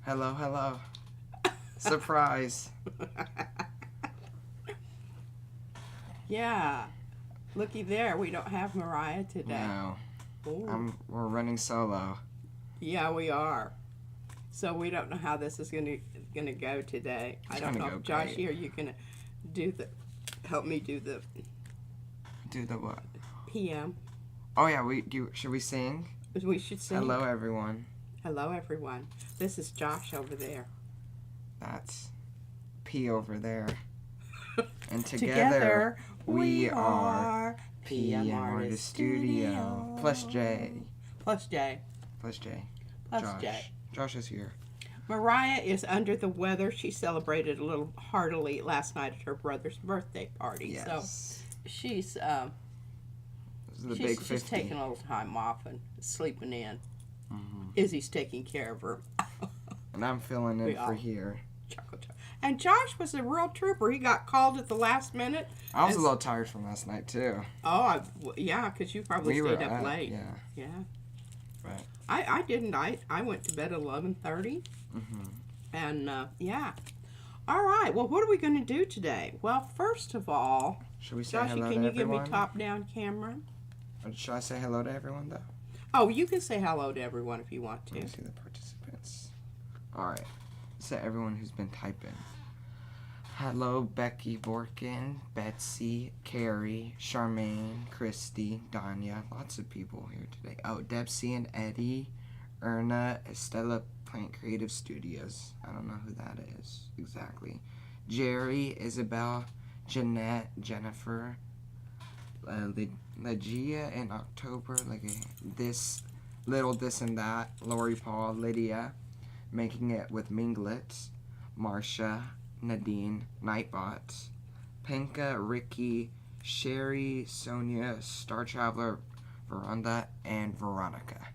Hello, hello. Surprise. Yeah. Looky there, we don't have Mariah today. No. Ooh. We're running solo. Yeah, we are. So we don't know how this is gonna go today. I don't know if Josh here you gonna help me do the what? PM. Oh yeah, should we sing? We should sing. Hello everyone. Hello everyone. This is Josh over there. That's P over there. And Together we are PM Artist Studio. Plus J. Plus J. Plus J. Plus Josh. J. Josh is here. Mariah is under the weather. She celebrated a little heartily last night at her brother's birthday party. Yes. So she's big 50. She's taking a little time off and sleeping in. Mm-hmm. Izzy's taking care of her. And I'm filling in for here. And Josh was a real trooper. He got called at the last minute. I was a little tired from last night too. Oh, yeah, because you probably stayed up late. Yeah. Yeah. Right. I didn't. I went to bed at 11:30. Mm-hmm. And yeah. All right. Well, what are we going to do today? Well, first of all, should we say Joshy, hello to can you everyone? give me top-down camera? Or should I say hello to everyone though? Oh, you can say hello to everyone if you want to. Let me see the participants. All right. So everyone who's been typing. Hello, Becky Vorkin, Betsy, Carrie, Charmaine, Christy, Danya. Lots of people here today. Oh, Debsy and Eddie, Erna, Estella Plant Creative Studios. I don't know who that is exactly. Jerry, Isabel, Jeanette, Jennifer, Legia in October, this and that. Lori Paul, Lydia, Making It with Minglets, Marsha, Nadine, Nightbot, Penka, Ricky, Sherry, Sonia, Star Traveler, Veranda, and Veronica.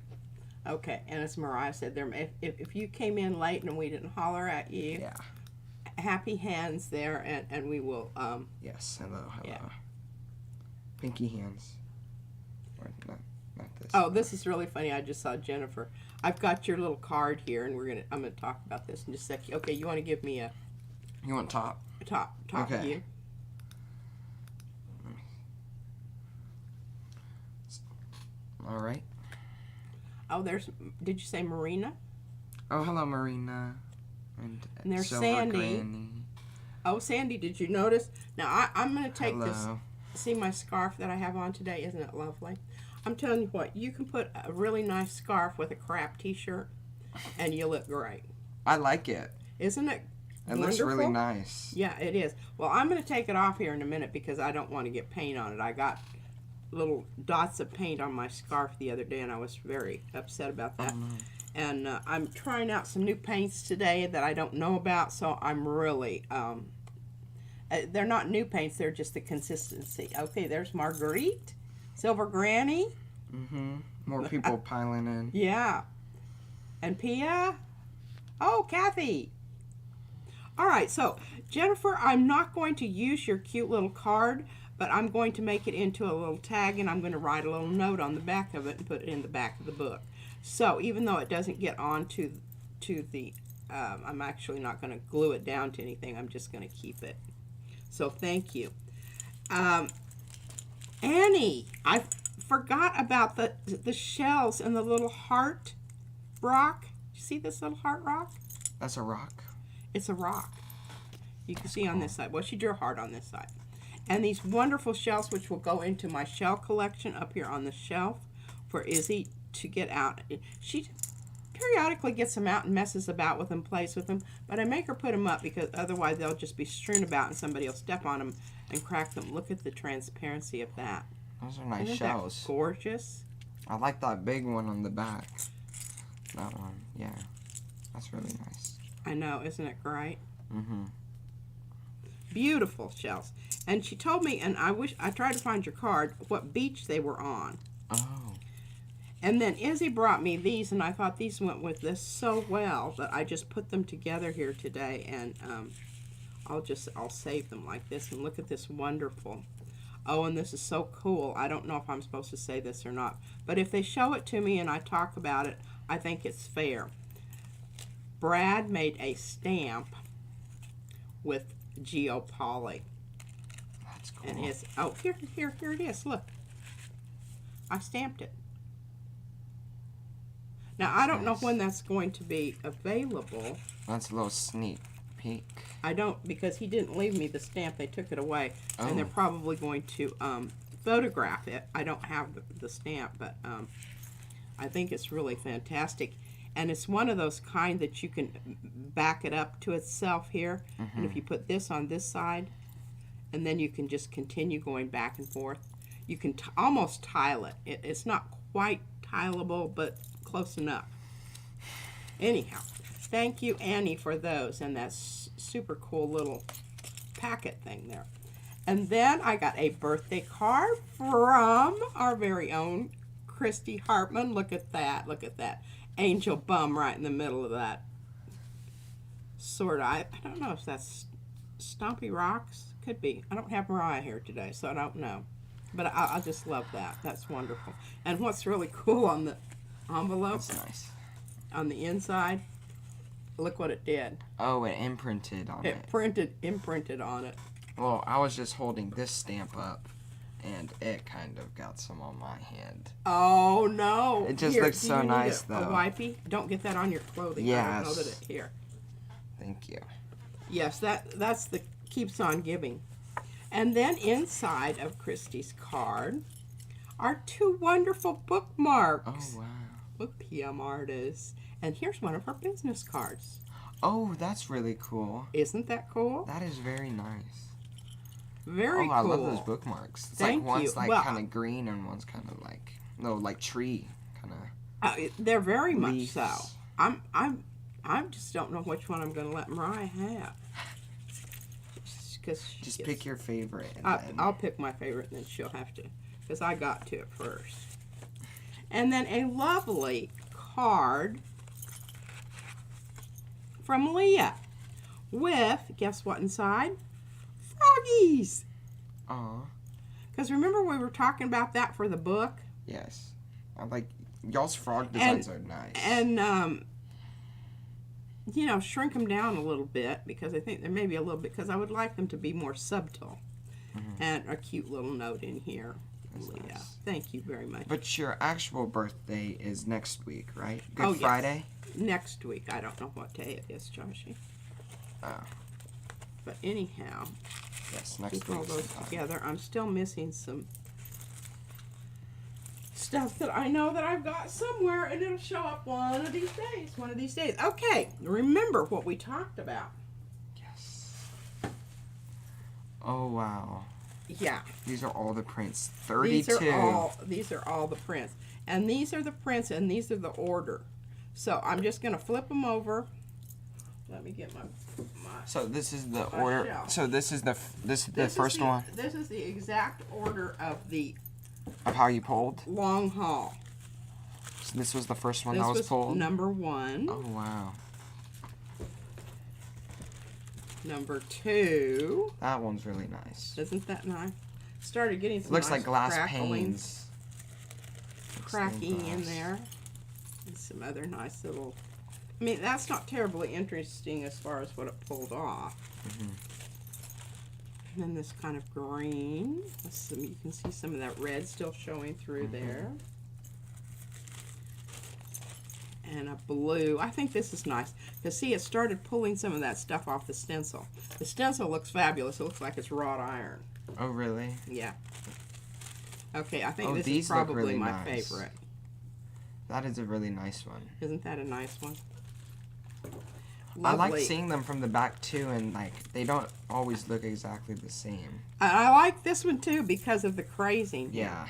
Okay, and as Mariah said, if you came in late and we didn't holler at you, yeah, happy hands there, and we will. Yes, hello. Yeah. Pinky hands. Or not this. Oh, this is really funny. I just saw Jennifer. I've got your little card here, and I'm gonna talk about this in just a second. Okay, you want to give me a. You want top? Top okay. View. All right. Oh, did you say Marina? Oh, hello, Marina. And there's Silver Sandy. Granny. Oh, Sandy, did you notice? Now, I'm going to take hello. this. See my scarf that I have on today? Isn't it lovely? I'm telling you what, you can put a really nice scarf with a crap t-shirt, and you look great. I like it. Isn't it? It looks really nice. Yeah, it is. Well, I'm going to take it off here in a minute because I don't want to get paint on it. I got little dots of paint on my scarf the other day, and I was very upset about that. Oh, no. And I'm trying out some new paints today that I don't know about, so I'm really, they're not new paints, they're just the consistency. Okay, there's Marguerite, Silver Granny. Mm-hmm. More people piling in. Yeah. And Pia. Oh, Kathy. All right, so Jennifer, I'm not going to use your cute little card, but I'm going to make it into a little tag, and I'm going to write a little note on the back of it and put it in the back of the book. So even though it doesn't get onto the, I'm actually not going to glue it down to anything. I'm just going to keep it. So thank you. Annie, I forgot about the shells and the little heart rock. You see this little heart rock? That's a rock? It's a rock. You can see on this side. Well, she drew a heart on this side. And these wonderful shells, which will go into my shell collection up here on the shelf for Izzy to get out. She periodically gets them out and messes about with them, plays with them, but I make her put them up because otherwise they'll just be strewn about and somebody will step on them and crack them. Look at the transparency of that. Those are nice Isn't shells. That gorgeous? I like that big one on the back. That one, yeah. That's really nice. I know, isn't it great? Mm-hmm. Beautiful shells. And she told me, and I tried to find your card, what beach they were on. Oh. And then Izzy brought me these, and I thought these went with this so well that I just put them together here today, and I'll save them like this. And look at this wonderful. Oh, and this is so cool. I don't know if I'm supposed to say this or not, but if they show it to me and I talk about it, I think it's fair. Brad made a stamp with geopoly. That's cool. And it's, oh, here it is. Look. I stamped it. Now, I don't know when that's going to be available. That's a little sneak peek. I don't, because he didn't leave me the stamp. They took it away. Oh. And they're probably going to photograph it. I don't have the stamp, but I think it's really fantastic. And it's one of those kind that you can back it up to itself here. And if you put this on this side, and then you can just continue going back and forth. You can almost tile it. It's not quite tileable, but close enough. Anyhow, thank you, Annie, for those. And that's super cool little packet thing there. And then I got a birthday card from our very own Christy Hartman. Look at that. Look at that. Angel bum right in the middle of that. Sort of. I don't know if that's Stompy Rocks. Could be. I don't have Mariah here today, so I don't know. But I just love that. That's wonderful. And what's really cool on the envelope, That's nice. on the inside, look what it did. Oh, it imprinted on it. Imprinted on it. Well, I was just holding this stamp up, and it kind of got some on my hand. Oh, no. It just looks so nice, though. A wipey? Don't get that on your clothing. Yes. I don't know that it here. Thank you. Yes, that's the keeps on giving. And then inside of Christy's card are two wonderful bookmarks. Oh, wow. With PM artists. And here's one of her business cards. Oh, that's really cool. Isn't that cool? That is very nice. Very cool. I love those bookmarks. It's Thank like one's you. like Well, kind of green and one's kind of like, no, like tree kind of. They're very much leaves. so. I just don't know which one I'm going to let Mariah have. Just pick your favorite. And I'll pick my favorite, and then she'll have to, because I got to it first. And then a lovely card from Leah with, guess what inside? Froggies. Aw. Because remember we were talking about that for the book? Yes. I like, y'all's frog designs are nice. And, you know, shrink them down a little bit, because I think there may be a little bit, because I would like them to be more subtle. And a cute little note in here. That's Leah. nice. Thank you very much. But your actual birthday is next week, right? Good Oh, yes. Friday? Next week. I don't know what day it is, Joshy. Oh. But anyhow, Yes, next keep all week. those sometime. together. I'm still missing some stuff that I know that I've got somewhere, and it'll show up one of these days. One of these days. Okay, remember what we talked about. Yes. Oh, wow. Yeah. These are all the prints. 32. These are all the prints. And these are the prints, and these are the order. So I'm just going to flip them over. Let me get my So this is the my order. shelf. So this is the This first is the, one This is the exact order of the of how you pulled. long haul. So this was the first one This that was pulled. number 1. Oh wow. Number 2. That one's really nice. Isn't that nice? Started getting some It looks nice like glass crackling, panes. cracking in glass. there. And some other nice little... I mean, that's not terribly interesting as far as what it pulled off. And then this kind of green. You can see some of that red still showing through there. And a blue. I think this is nice. Because see, it started pulling some of that stuff off the stencil. The stencil looks fabulous. It looks like it's wrought iron. Oh really? Yeah. Okay, I think Oh, this these is look probably really my nice. favorite. That is a really nice one. Isn't that a nice one? I like Lovely. seeing them from the back too, and like they don't always look exactly the same. I like this one too because of the crazing. Yeah.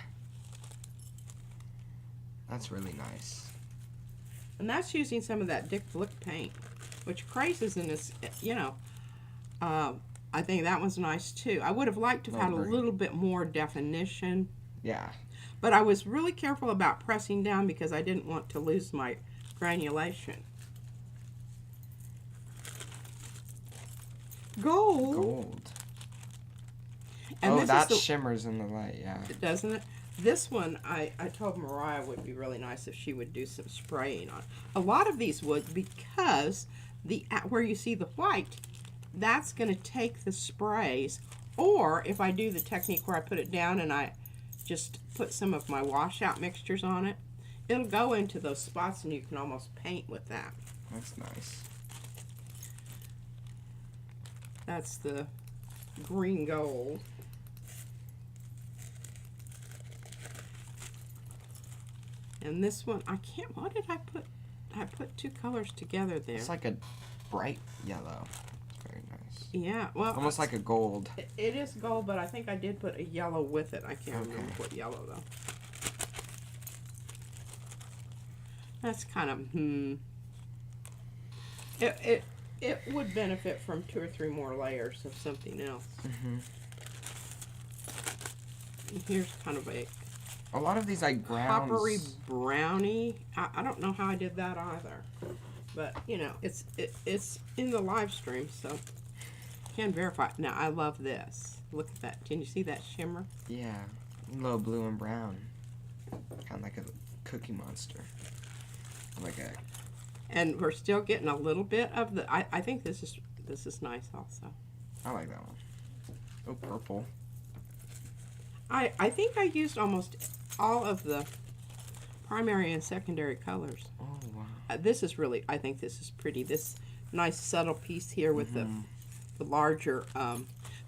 That's really nice. And that's using some of that Dick Blick paint, which crazes in this, you know. I think that one's nice too. I would have liked to have had a little bit more definition. Yeah. But I was really careful about pressing down because I didn't want to lose my granulation. Gold. Gold. And Oh, this that is shimmers in the light, yeah. doesn't it? This one, I told Mariah would be really nice if she would do some spraying on. A lot of these would, because where you see the white, that's going to take the sprays. Or if I do the technique where I put it down and I just put some of my washout mixtures on it, it'll go into those spots and you can almost paint with that. That's nice. That's the green gold. And this one, what did I put? I put two colors together there. It's like a bright yellow. It's very nice. Yeah, well. Almost like a gold. It is gold, but I think I did put a yellow with it. I can't remember what yellow, though. That's kind of, It would benefit from 2 or 3 more layers of something else. And here's kind of a lot of these like browns. Coppery brownie. I don't know how I did that either. But, you know, it's in the live stream, so can verify. Now, I love this. Look at that. Can you see that shimmer? Yeah. A little blue and brown. Kind of like a Cookie Monster. Like a... And we're still getting a little bit of the... I think this is nice also. I like that one. Oh, purple. I think I used almost all of the primary and secondary colors. Oh, wow. This is really... I think this is pretty. This nice subtle piece here with the larger...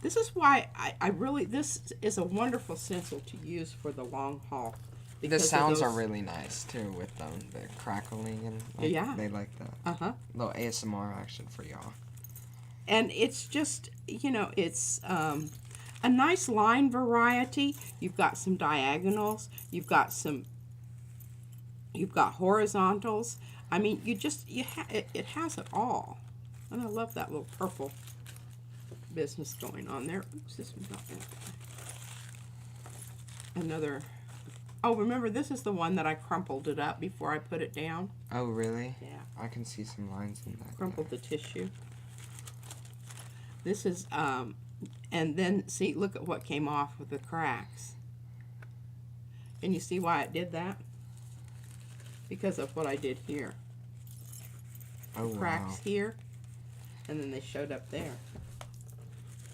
this is why I really... This is a wonderful stencil to use for the long haul. The sounds are really nice too with them. The crackling and yeah, they like that. A little ASMR action for y'all. And it's just, you know, it's a nice line variety. You've got some diagonals. You've got horizontals. I mean, it has it all. And I love that little purple business going on there. Oops, this one's not that. Another. Oh, remember, this is the one that I crumpled it up before I put it down. Oh, really? Yeah. I can see some lines in that. Crumpled the tissue. This is, and then, see, look at what came off with the cracks. Can you see why it did that? Because of what I did here. Oh, cracks wow. here, and then they showed up there.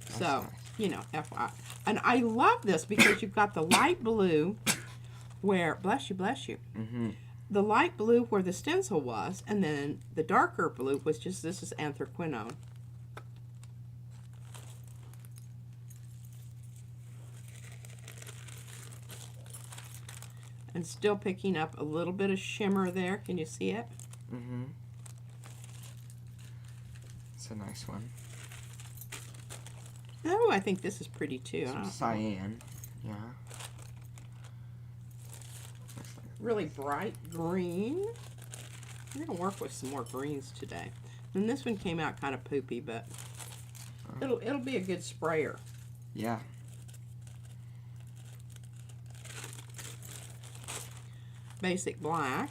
That's so, nice. You know, FYI. And I love this because you've got the light blue where, bless you, the light blue where the stencil was, and then the darker blue was just, this is anthraquinone. And still picking up a little bit of shimmer there. Can you see it? It's a nice one. Oh, I think this is pretty too. Some cyan. Yeah. Really bright green. We're going to work with some more greens today. And this one came out kind of poopy, but it'll be a good sprayer. Yeah. Basic black.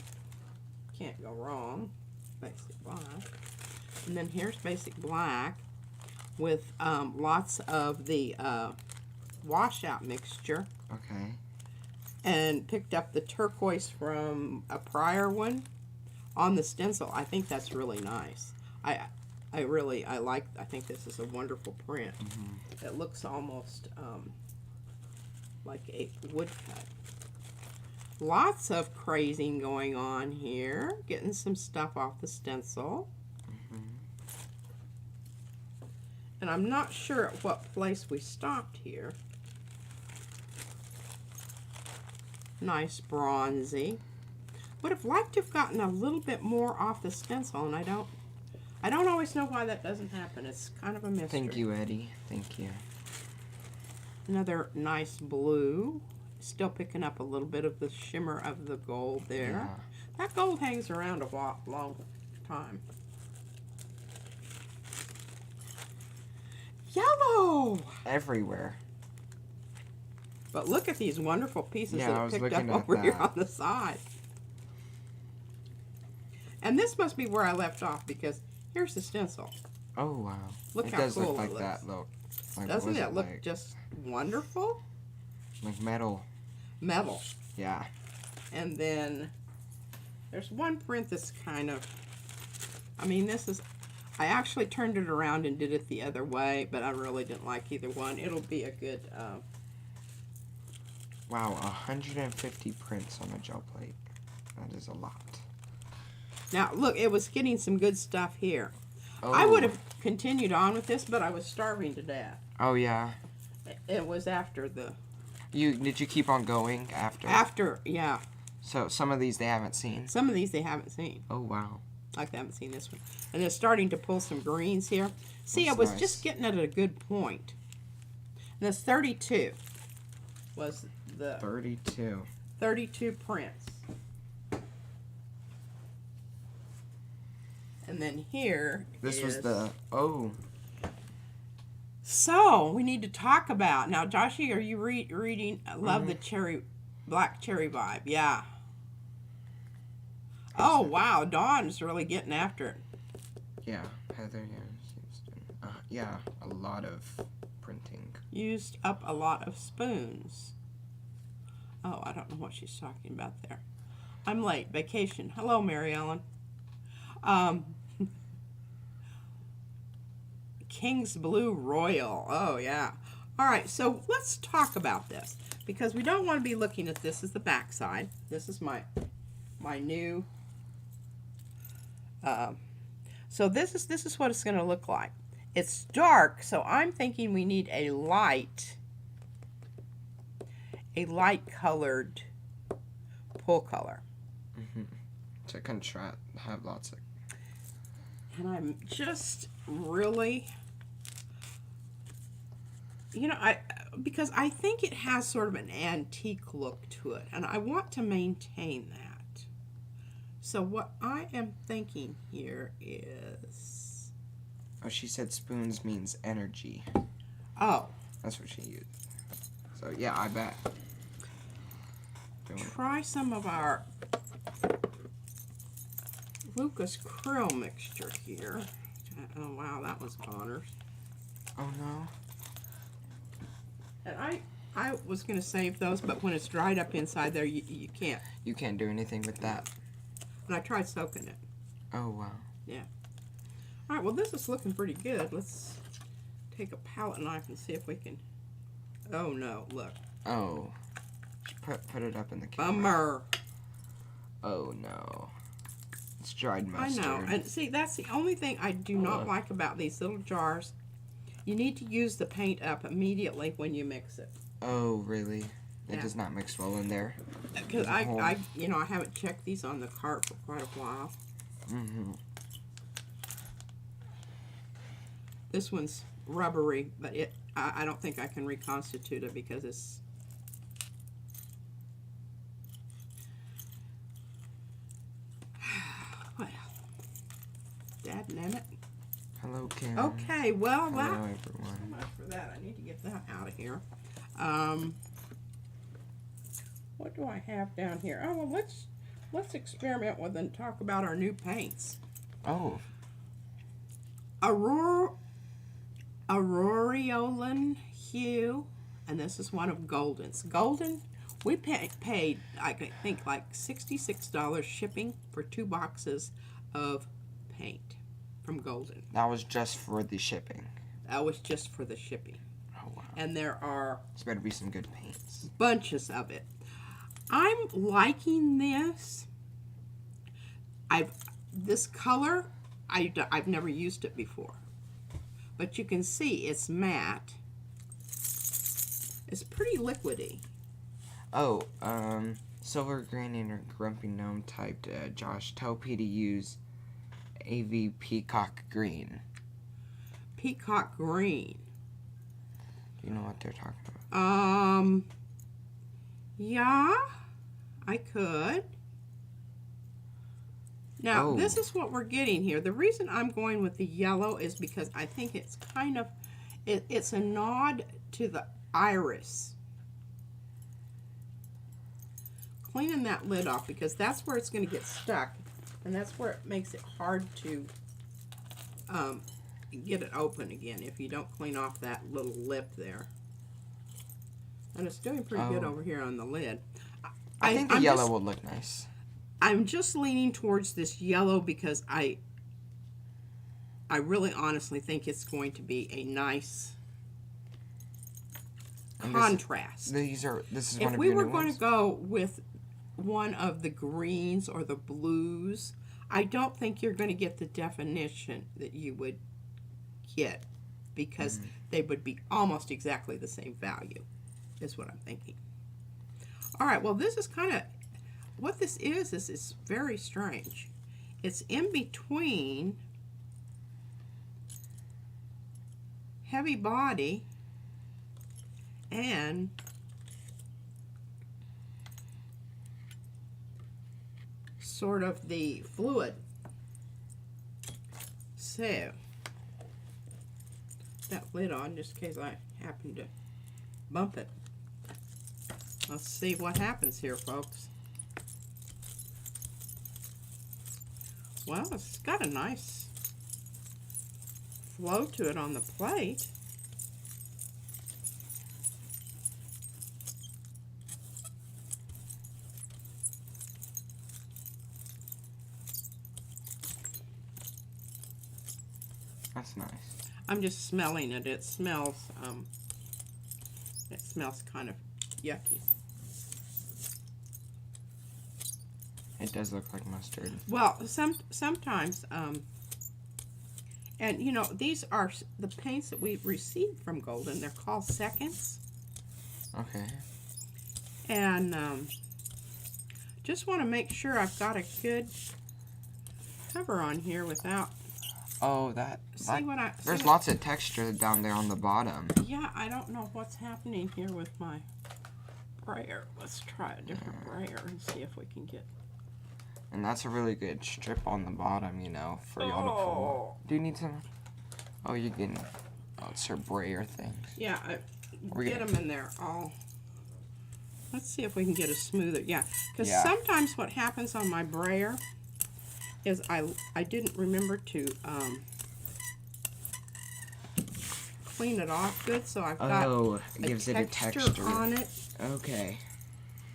Can't go wrong. Basic black. And then here's basic black with lots of the washout mixture. Okay. And picked up the turquoise from a prior one on the stencil. I think that's really nice. I think this is a wonderful print. It looks almost like a woodcut. Lots of crazing going on here. Getting some stuff off the stencil. And I'm not sure at what place we stopped here. Nice bronzy. Would have liked to have gotten a little bit more off the stencil, and I don't always know why that doesn't happen. It's kind of a mystery. Thank you, Eddie. Thank you. Another nice blue. Still picking up a little bit of the shimmer of the gold there. Yeah. That gold hangs around a long time. Yellow! Everywhere. But look at these wonderful pieces that I picked up over here on the side. And this must be where I left off because here's the stencil. Oh, wow. Look how does cool look like it looks. that. Look. Like, Doesn't it look like? just wonderful? Like metal. metal. Yeah. And then there's one print that's kind of, I mean, this is, I actually turned it around and did it the other way, but I really didn't like either one. It'll be a good, Wow, 150 prints on a gel plate. That is a lot. now look, it was getting some good stuff here. Oh. I would have continued on with this, but I was starving to death. Oh, yeah. It was after the... Did you keep on going after? After, yeah. So some of these they haven't seen. Some of these they haven't seen. Oh, wow. Like they haven't seen this one. And they're starting to pull some greens here. See, That's I was nice. just getting at a good point. And this 32 was the 32. 32 prints. And then here This was is- the... Oh. So, we need to talk about... Now, Joshy, are you reading... I love the black cherry vibe. Yeah. Oh, wow. Dawn's really getting after it. Yeah. Heather, yeah. Yeah, a lot of printing. Used up a lot of spoons. Oh, I don't know what she's talking about there. I'm late. Vacation. Hello, Mary Ellen. King's Blue Royal. Oh, yeah. All right, so let's talk about this because we don't want to be looking at this as the back side. This is my new. So this is what it's going to look like. It's dark, so I'm thinking we need a light colored pull color. To contrast, have lots of... And I'm just really, you know, because I think it has sort of an antique look to it, and I want to maintain that. So what I am thinking here is... Oh, she said spoons means energy. Oh. That's what she used. So, yeah, I bet. Try some of our Lucas Krill mixture here. Oh, wow, that was honors. Oh, no. And I was going to save those, but when it's dried up inside there, you can't. You can't do anything with that. And I tried soaking it. Oh, wow. Yeah. All right, well, this is looking pretty good. Let's take a palette knife and see if we can... Oh, no, look. Oh. Put it up in the camera. Bummer. Oh, no. It's dried I mustard. know. And see, that's the only thing I do not like about these little jars. You need to use the paint up immediately when you mix it. Oh, really? It Yeah. does not mix well in there? Because I haven't checked these on the cart for quite a while. Mm-hmm. This one's rubbery, but I don't think I can reconstitute it because it's... Well, dadnammit. Hello, Karen. Okay, well, Hello, that... everyone. So much for that. I need to get that out of here. What do I have down here? Oh, well, let's experiment with and talk about our new paints. Oh. Aureolin hue, and this is one of Golden's. Golden, we paid, I think, like $66 shipping for 2 boxes of paint from Golden. That was just for the shipping. That was just for the shipping. Oh, wow. And there are This better be some good paints. bunches of it. I'm liking this. This color, I've never used it before. But you can see it's matte. It's pretty liquidy. Oh, Silver Green or Grumpy Gnome typed Josh, tell P to use AV Peacock Green. Peacock green. Do you know what they're talking about? Yeah, I could. Now, Oh. This is what we're getting here. The reason I'm going with the yellow is because I think it's kind of, it's a nod to the iris. Cleaning that lid off because that's where it's going to get stuck, and that's where it makes it hard to get it open again if you don't clean off that little lip there. And it's doing pretty good over here on the lid. I think the yellow will look nice. I'm just leaning towards this yellow because I really honestly think it's going to be a nice contrast. This is one of if your we were new going ones? to go with one of the greens or the blues, I don't think you're going to get the definition that you would get because they would be almost exactly the same value, is what I'm thinking. All right, well, this is kind of, what this is it's very strange. It's in between heavy body and sort of the fluid. So, that lid on just in case I happen to bump it. Let's see what happens here, folks. Well, it's got a nice flow to it on the plate. That's nice. I'm just smelling it. It smells kind of yucky. It does look like mustard. Well, sometimes, and you know, these are the paints that we received from Golden. They're called seconds. Okay. And just want to make sure I've got a good cover on here without. Oh, there's lots of texture down there on the bottom. Yeah, I don't know what's happening here with my brayer. Let's try a different brayer and see if we can get. And that's a really good strip on the bottom, you know, for y'all to pull. Do you need some? Oh, you're getting. Oh, it's her brayer thing. Yeah, get them in there all. Let's see if we can get a smoother. Yeah, because sometimes what happens on my brayer is I didn't remember to clean it off good, so I've got it gives it a texture on it. Okay.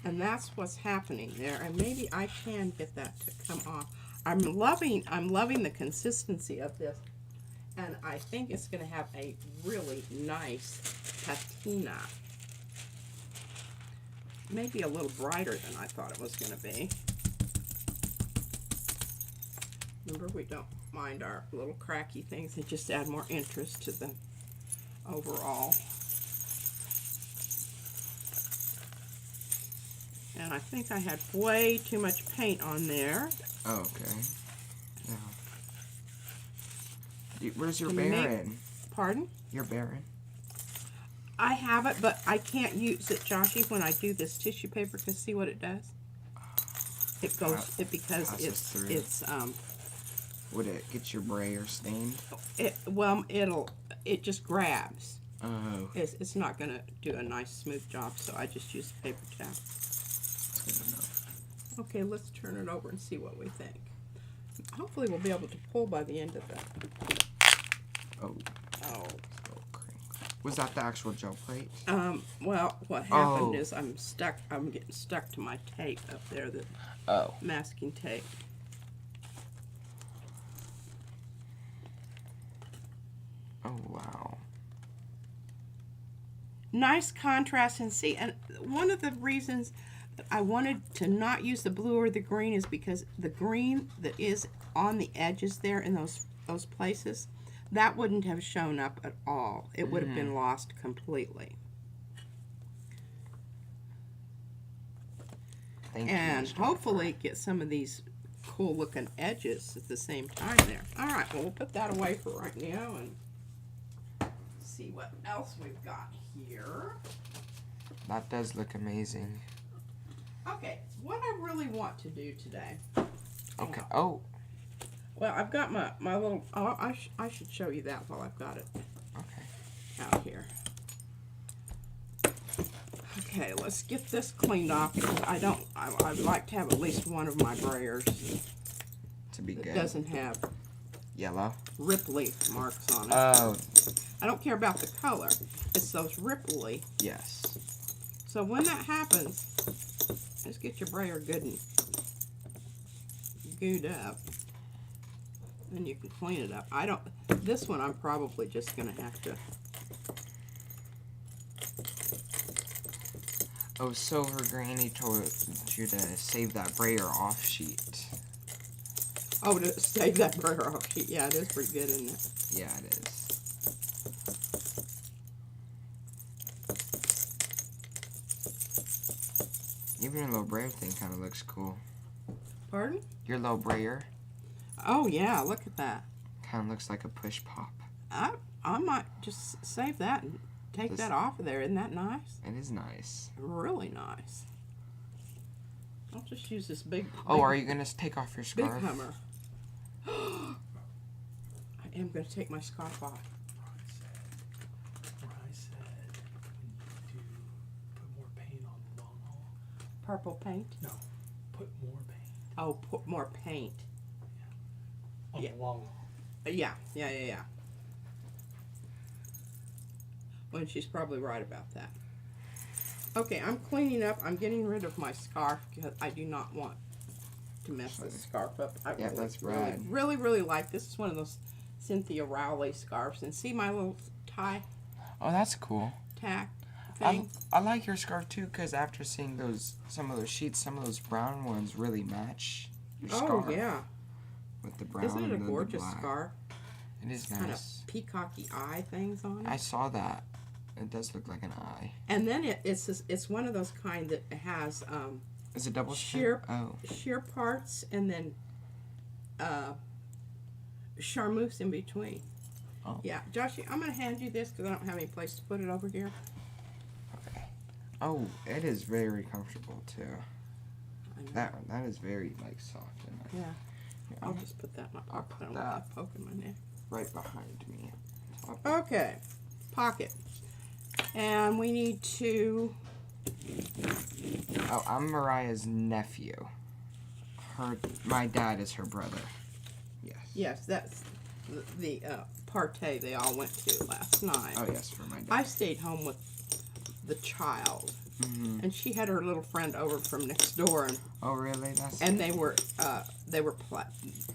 And that's what's happening there. And maybe I can get that to come off. I'm loving the consistency of this, and I think it's going to have a really nice patina. Maybe a little brighter than I thought it was going to be. Remember, we don't mind our little cracky things. They just add more interest to the overall. And I think I had way too much paint on there. Oh, okay. Yeah. Where's your baron? Pardon? Your baron? I have it, but I can't use it, Joshy, when I do this tissue paper, because see what it does? It goes, it's would it get your brayer stained? It just grabs. Oh. It's not going to do a nice smooth job, so I just use a paper towel. That's good enough. Okay, let's turn it over and see what we think. Hopefully we'll be able to pull by the end of that. Oh. Oh. Was that the actual gel plate? Well, what happened is I'm getting stuck to my tape up there, the masking tape. Oh, wow. Nice contrast, and see, and one of the reasons that I wanted to not use the blue or the green is because the green that is on the edges there in those places, that wouldn't have shown up at all. It would have been lost completely. And hopefully get some of these cool looking edges at the same time there. All right, well, we'll put that away for right now and see what else we've got here. That does look amazing. Okay, what I really want to do today. Okay. Oh. Well, I've got my little. Oh, I should show you that while I've got it. Okay. Out here. Okay, let's get this cleaned off because I'd like to have at least one of my brayers to be good. That doesn't have yellow ripply marks on it. Oh. I don't care about the color. It's those ripply. Yes. So when that happens, Just get your brayer good and gooed up. Then you can clean it up. This one I'm probably just going to have to. Oh, so her granny told you to save that brayer-off sheet. Oh, to save that brayer-off sheet. Yeah, it is pretty good, isn't it? Yeah, it is. Even your little brayer thing kind of looks cool. Pardon? Your little brayer Oh, yeah, look at that. kind of looks like a push pop. I might just save that and take that off of there. Isn't that nice? It is nice. Really nice. I'll just use this big. Oh, are you going to take off your Big scarf? hammer. I am going to take my scarf off. I said we need to put more paint on the long haul. Purple paint? No, put more paint. Oh, put more paint. On Yeah. the long haul. Yeah. Well, she's probably right about that. Okay, I'm cleaning up. I'm getting rid of my scarf because I do not want to mess this scarf up. I Yeah, that's rad. really like this. Is one of those Cynthia Rowley scarves. And see my little tie Oh, that's cool. tack thing? I like your scarf too because after seeing some of those sheets, some of those brown ones really match your scarf. Oh, yeah. With the brown Isn't it a and then gorgeous the black. scarf? It is Kind of nice. peacocky eye things on I it. saw that. It does look like an eye. And then it's one of those kind that has Is it double sheer strip? Oh. sheer parts and then charmeuse in between. Oh. Yeah, Joshy, I'm going to hand you this because I don't have any place to put it over here. Okay. Oh, it is very comfortable too. I know. That is very like soft and like, Yeah. Here, I'll just put that in my I'll pocket. put I don't that. want that poking my neck. right behind me. Okay, pocket. And we need to. Oh, I'm Mariah's nephew. My dad is her brother. Yes. Yes, that's the party they all went to last night. Oh yes, for my dad. I stayed home with the child, and she had her little friend over from next door, and Oh really? That's. they were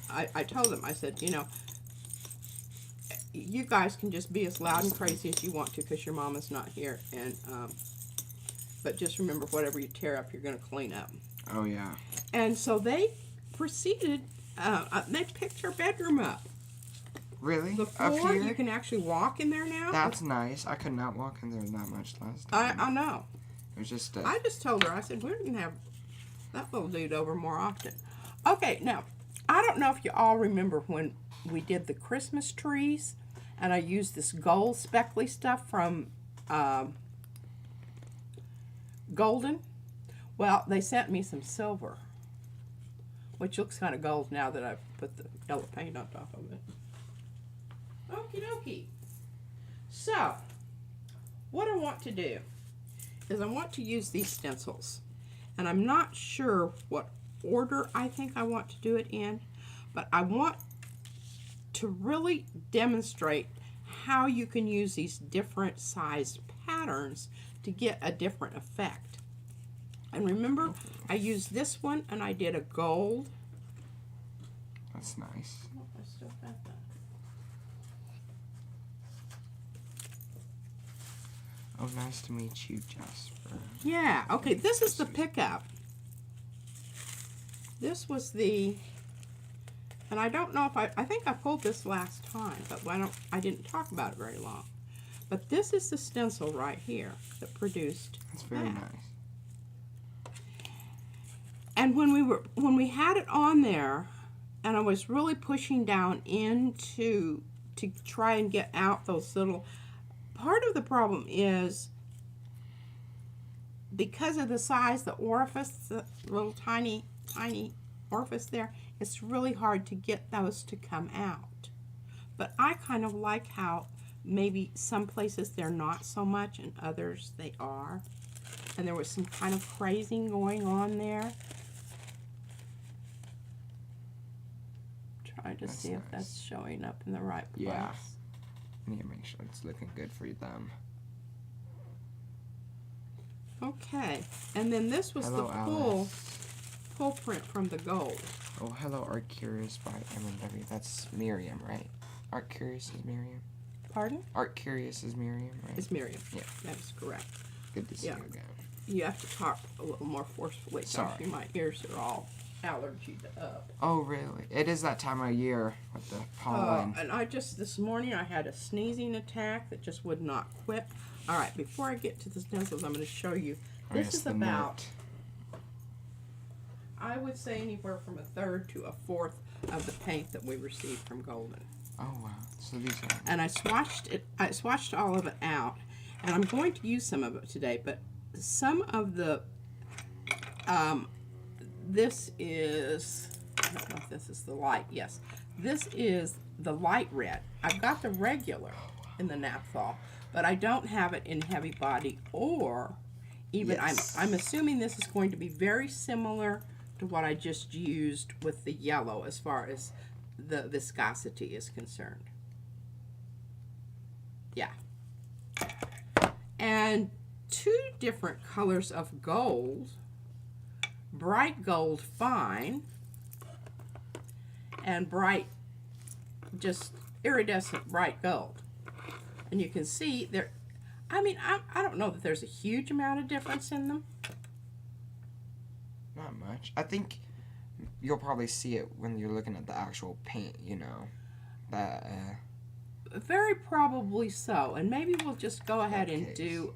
I told them, I said, you know, you guys can just be as loud and crazy as you want to because your mama's not here, and but just remember, whatever you tear up, you're going to clean up. Oh yeah. And so they proceeded. They picked her bedroom up. Really? The Up floor, here? you can actually walk in there now. That's nice. I could not walk in there that much last time. I know. It was just. I just told her, I said, we're going to have that little dude over more often. Okay, now, I don't know if you all remember when we did the Christmas trees, and I used this gold speckly stuff from Golden. Well, they sent me some silver, which looks kind of gold now that I've put the yellow paint on top of it. Okie dokie. So, what I want to do is I want to use these stencils. And I'm not sure what order I think I want to do it in, but I want to really demonstrate how you can use these different sized patterns to get a different effect. And remember, I used this one and I did a gold. That's nice. Oh, I still got that. Oh, nice to meet you, Jasper. Yeah, okay, this is the pickup. This was the, and I don't know if I think I pulled this last time, but I didn't talk about it very long. But this is the stencil right here that produced That's very that. nice. And when we had it on there, and I was really pushing down into to try and get out those little, part of the problem is because of the size, the orifice, the little tiny orifice there, it's really hard to get those to come out. But I kind of like how maybe some places they're not so much and others they are. And there was some kind of crazing going on there. Trying to That's see if nice. that's showing up in the right place. Yeah. I need to make sure it's looking good for them. Okay, and then this was Hello, the Alice. pull print from the gold. Oh, hello, Art Curious by M&W. That's Miriam, right? Art Curious is Miriam. Pardon? Art Curious is Miriam, right? It's Miriam. Yeah. That is correct. Good to see Yeah. you again. You have to talk a little more forcefully. Sorry. My ears are all allergied up. Oh, really? It is that time of year with the pollen. And this morning I had a sneezing attack that just would not quit. All right, before I get to the stencils, I'm going to show you. This is about, I would say, anywhere from a third to a fourth of the paint that we received from Golden. Oh, wow. So these are... And I swatched all of it out, and I'm going to use some of it today, but some of the, this is, I don't know if this is the light, yes. This is the light red. I've got the regular in the naphthol, but I don't have it in heavy body, or even, Yes. I'm assuming this is going to be very similar to what I just used with the yellow as far as the viscosity is concerned. Yeah. And two different colors of gold, bright gold fine and bright, just iridescent bright gold. And you can see there, I mean, I don't know that there's a huge amount of difference in them. Not much. I think you'll probably see it when you're looking at the actual paint, you know. That, Very probably so. And maybe we'll just go ahead and case. do,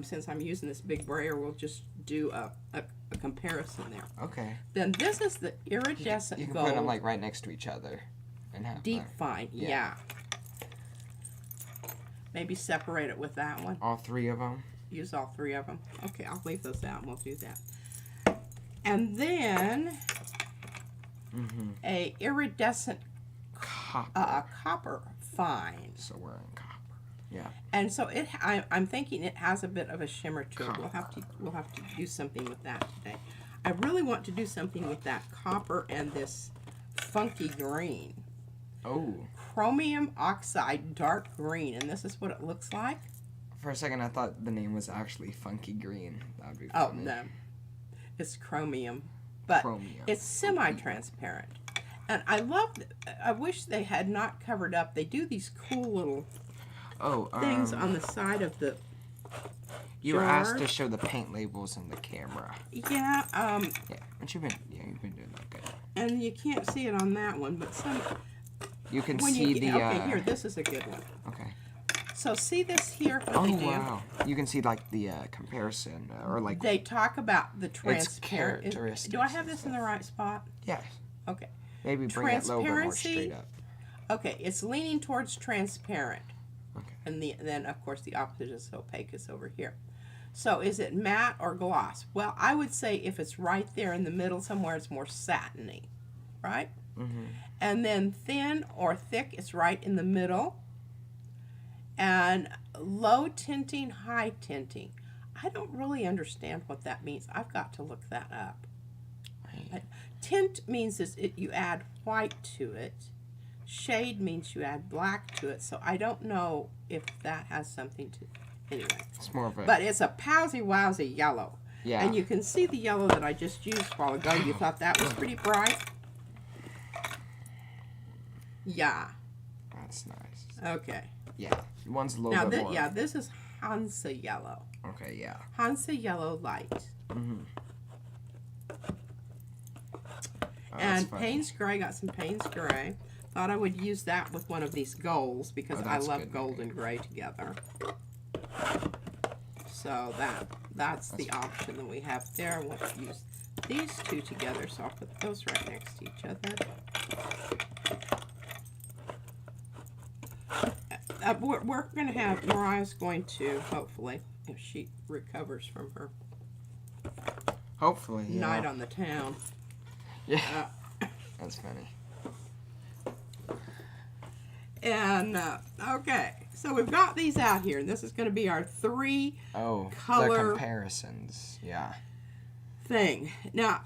since I'm using this big brayer, we'll just do a comparison there. okay. Then this is the iridescent You can gold. put them, like, right next to each other. And have Deep fun. fine, Yeah. yeah. Maybe separate it with that one. All three of them. Use all three of them. Okay, I'll leave those out and we'll do that. And then a iridescent Copper. copper fine. So we're in copper. Yeah. And so I'm thinking it has a bit of a shimmer to it. We'll have to do something with that today. I really want to do something with that copper and this funky green. Oh. Chromium oxide dark green, and this is what it looks like. For a second, I thought the name was actually Funky Green. That would be Oh, funny. no. It's chromium. But Chromium. it's semi-transparent. And I wish they had not covered up. They do these cool little things on the side of the You were asked to jars. show the paint labels in the camera. Yeah, Yeah, but you've been doing that good. and you can't see it on that one, but You can when see you the. okay, here, this is a good one. Okay. So see this here, what Oh they do? wow! You can see like the comparison, or like. They talk about the transparent. characteristics Do I have and this in the right spot? Yes. Okay. Maybe bring it a little bit more Transparency. straight up. Okay, it's leaning towards transparent. Okay. And then, of course, the opposite is opaque is over here. So is it matte or gloss? Well, I would say if it's right there in the middle somewhere, it's more satiny, right? Mm-hmm. And then thin or thick, it's right in the middle. And low tinting, high tinting. I don't really understand what that means. I've got to look that up. Right. Tint means you add white to it. Shade means you add black to it. So I don't know if that has something to... Anyway. It's more of a. But it's a powsy-wowsy yellow. Yeah. And you can see the yellow that I just used a while ago. You thought that was pretty bright? Yeah. That's nice. Okay. Yeah. One's a little Now, bit more. yeah, this is Hansa yellow. Okay. Yeah. Hansa yellow light. Mm-hmm. Oh, And Payne's Gray, got some Payne's Gray. Thought I would use that with one of these golds because I that's love good. gold and gray together. So that's the option that we have there. We'll use these two together, so I'll put those right next to each other. We're going to have, Mariah's going to, hopefully, if she recovers from her Hopefully. Yeah. night on the town. Yeah. That's funny. And, okay, so we've got these out here. And this is going to be our three Oh, color the comparisons. Yeah. thing. Now,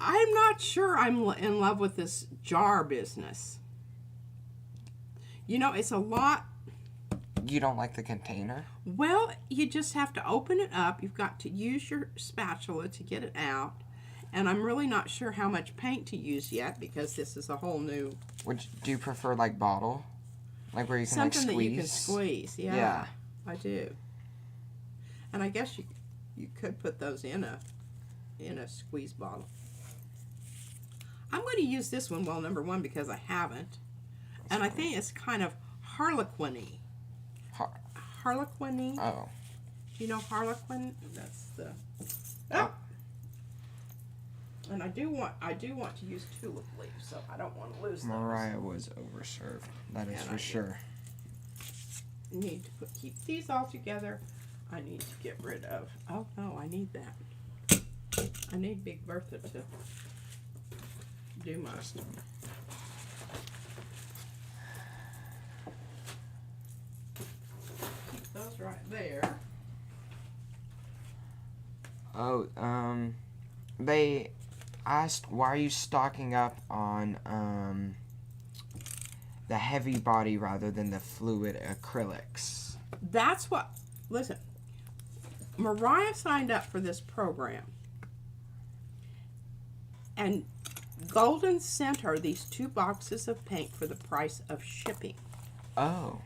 I'm not sure I'm in love with this jar business. You know, it's a lot You don't like the container? Well, you just have to open it up. You've got to use your spatula to get it out. And I'm really not sure how much paint to use yet because this is a whole new... Do you prefer like bottle? Like where you can Something like squeeze? that you can squeeze, yeah. I do. And I guess you could put those in a squeeze bottle. I'm going to use this one, well, number one, because I haven't. And I think it's kind of harlequin-y. Harlequin-y? Oh. Do you know harlequin? That's the... Oh! And I do want to use tulip leaves, so I don't want to lose those. Mariah was overserved. That is for sure. Need to keep these all together. I need to get rid of... Oh, no, I need that. I need Big Bertha to do my... Keep those right there. Oh, they asked, why are you stocking up on the heavy body rather than the fluid acrylics? That's what... Listen, Mariah signed up for this program. And Golden sent her these 2 boxes of paint for the price of shipping. Oh.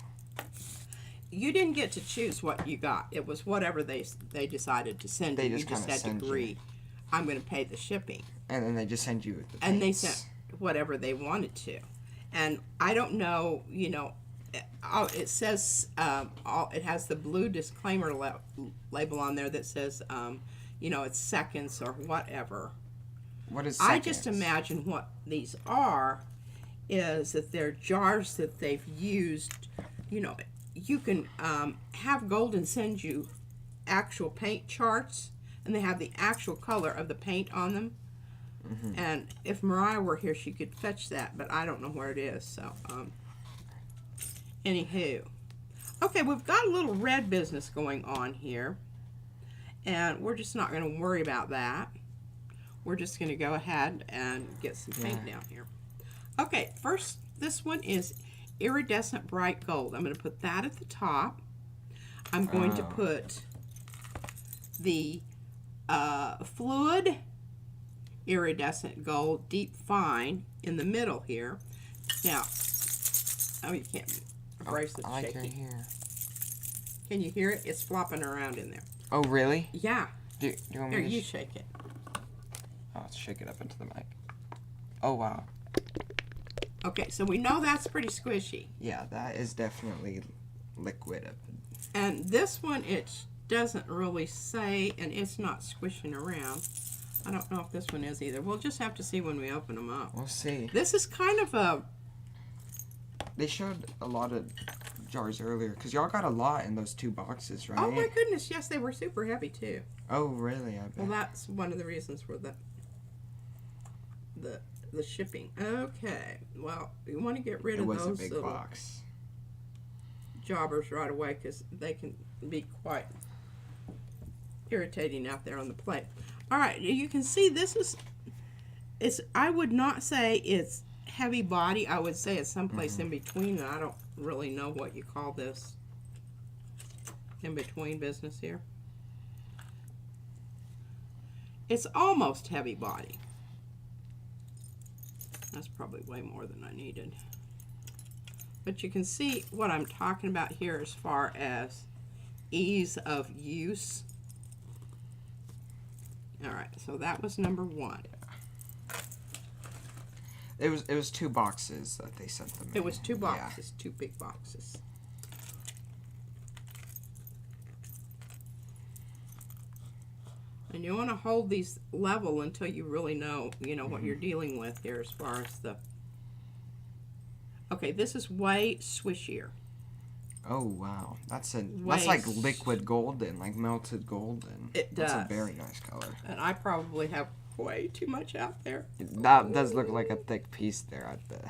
You didn't get to choose what you got. It was whatever they decided to send you. You just had to agree, I'm going to pay the shipping. And then they just send you the paints. And they sent whatever they wanted to. And I don't know, you know, it says, it has the blue disclaimer label on there that says, you know, it's seconds or whatever. What is seconds? I just imagine what these are is that they're jars that they've used. You know, you can have Golden send you actual paint charts, and they have the actual color of the paint on them. Mm-hmm. And if Mariah were here, she could fetch that, but I don't know where it is. So, anywho. Okay, we've got a little red business going on here, and we're just not going to worry about that. We're just going to go ahead and get some paint down here. Okay, first, this one is iridescent bright gold. I'm going to put that at the top. I'm going to put the fluid iridescent gold deep fine in the middle here. Now, oh, you can't. The bracelet's I like shaking. here. Can you hear it? It's flopping around in there. Oh, really? Yeah. Do you want me Here, to you shake it. Oh, let's shake it up into the mic. Oh, wow. Okay, so we know that's pretty squishy. Yeah, that is definitely liquid. And this one, it doesn't really say, and it's not squishing around. I don't know if this one is either. We'll just have to see when we open them up. We'll see. This is kind of a... They showed a lot of jars earlier, because y'all got a lot in those 2 boxes, right? Oh my goodness, yes, they were super heavy too. Oh, really? I bet. Well, that's one of the reasons for the shipping. Okay, well, you want to get rid of those a big little box. jobbers right away, because they can be quite irritating out there on the plate. All right, you can see this is, I would not say it's heavy body. I would say it's someplace in between, and I don't really know what you call this in between business here. It's almost heavy body. That's probably way more than I needed. But you can see what I'm talking about here as far as ease of use. All right, so that was number 1. It was 2 boxes that they sent them. It was 2 boxes, 2 big boxes. And you want to hold these level until you really know, what you're dealing with here as far as the... Okay, this is way swishier. Oh, wow. That's like liquid golden, like melted golden. It does. That's a very nice color. And I probably have way too much out there. That does look like a thick piece there, I bet.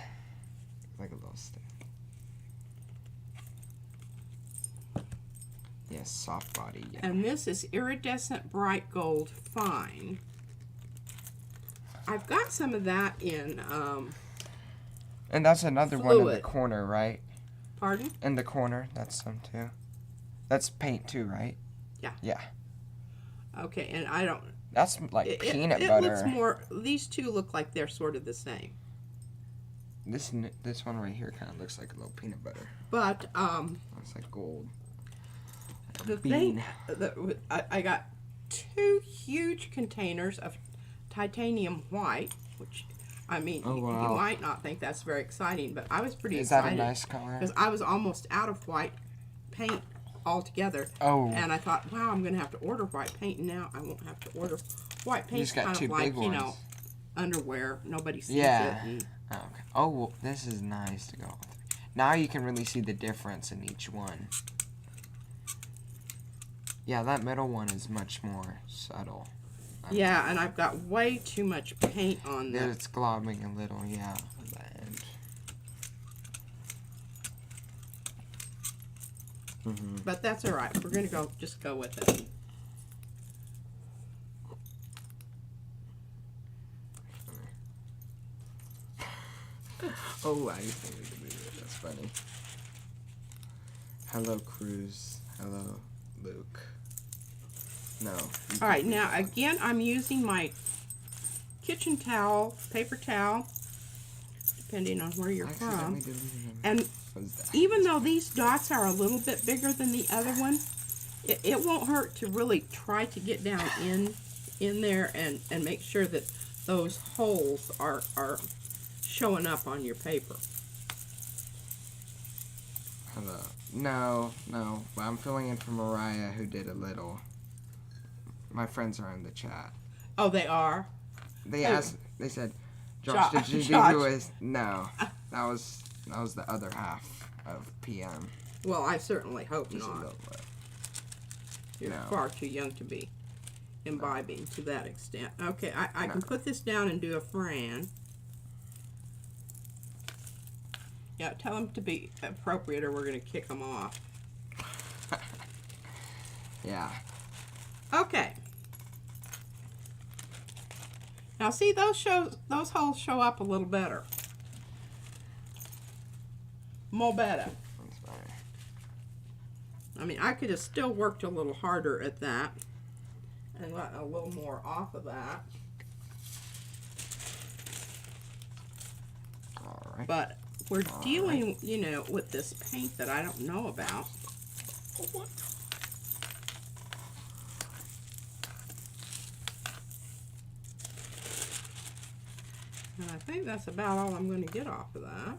Like a little stick. Yes, soft body, yeah. And this is iridescent bright gold fine. I've got some of that in and that's another one in the corner, right? Pardon? In the corner, that's some too. That's paint too, right? Yeah. Yeah. Okay, and I don't... That's like peanut it butter. looks more... These two look like they're sort of the same. This one right here kind of looks like a little peanut butter. But, It's like gold. the thing... I got 2 huge containers of titanium white, which... I mean, Oh, wow. you might not think that's very exciting, but I was pretty Is excited. that a nice color? Because I was almost out of white paint altogether. Oh. And I thought, wow, I'm going to have to order white paint, and now I won't have to order white paint. You just got kind 2 of like, big you know, ones. underwear. Nobody sees Yeah. it. And, Oh, okay. Oh, well, this is nice to go with. Now you can really see the difference in each one. Yeah, that middle one is much more subtle. yeah, and I've got way too much paint on There them. it's globbing a little, yeah, on the end. But that's all right. We're going to just go with it. Oh, I used to think we could do it. That's funny. Hello, Cruz. Hello, Luke. No. All right, now again, I'm using my kitchen towel, paper towel, depending on where you're from. And even though these dots are a little bit bigger than the other one, it won't hurt to really try to get down in there and make sure that those holes are showing up on your paper. Hello. No. But I'm filling in for Mariah, who did a little. My friends are in the chat. Oh, they are? They asked. They said, "Josh, did you do his?" No, that was the other half of PM. Well, I certainly hope Just a not. little bit. You're No. far too young to be imbibing to that extent. Okay, I can put this down and do a Fran. Yeah, tell them to be appropriate or we're going to kick them off. Yeah. Okay. Now see, those holes show up a little better. More better. That's better. I mean, I could have still worked a little harder at that and gotten a little more off of that. All right. But we're dealing, you know, with this paint that I don't know about. What? And I think that's about all I'm going to get off of that.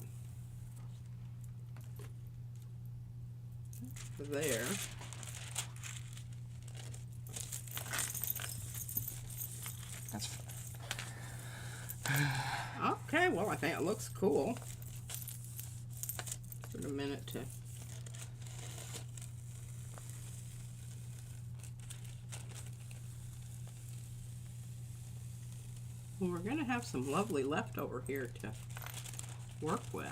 There. That's fine. Okay, well, I think it looks cool. Give it a minute to... Well, we're going to have some lovely leftover here to work with.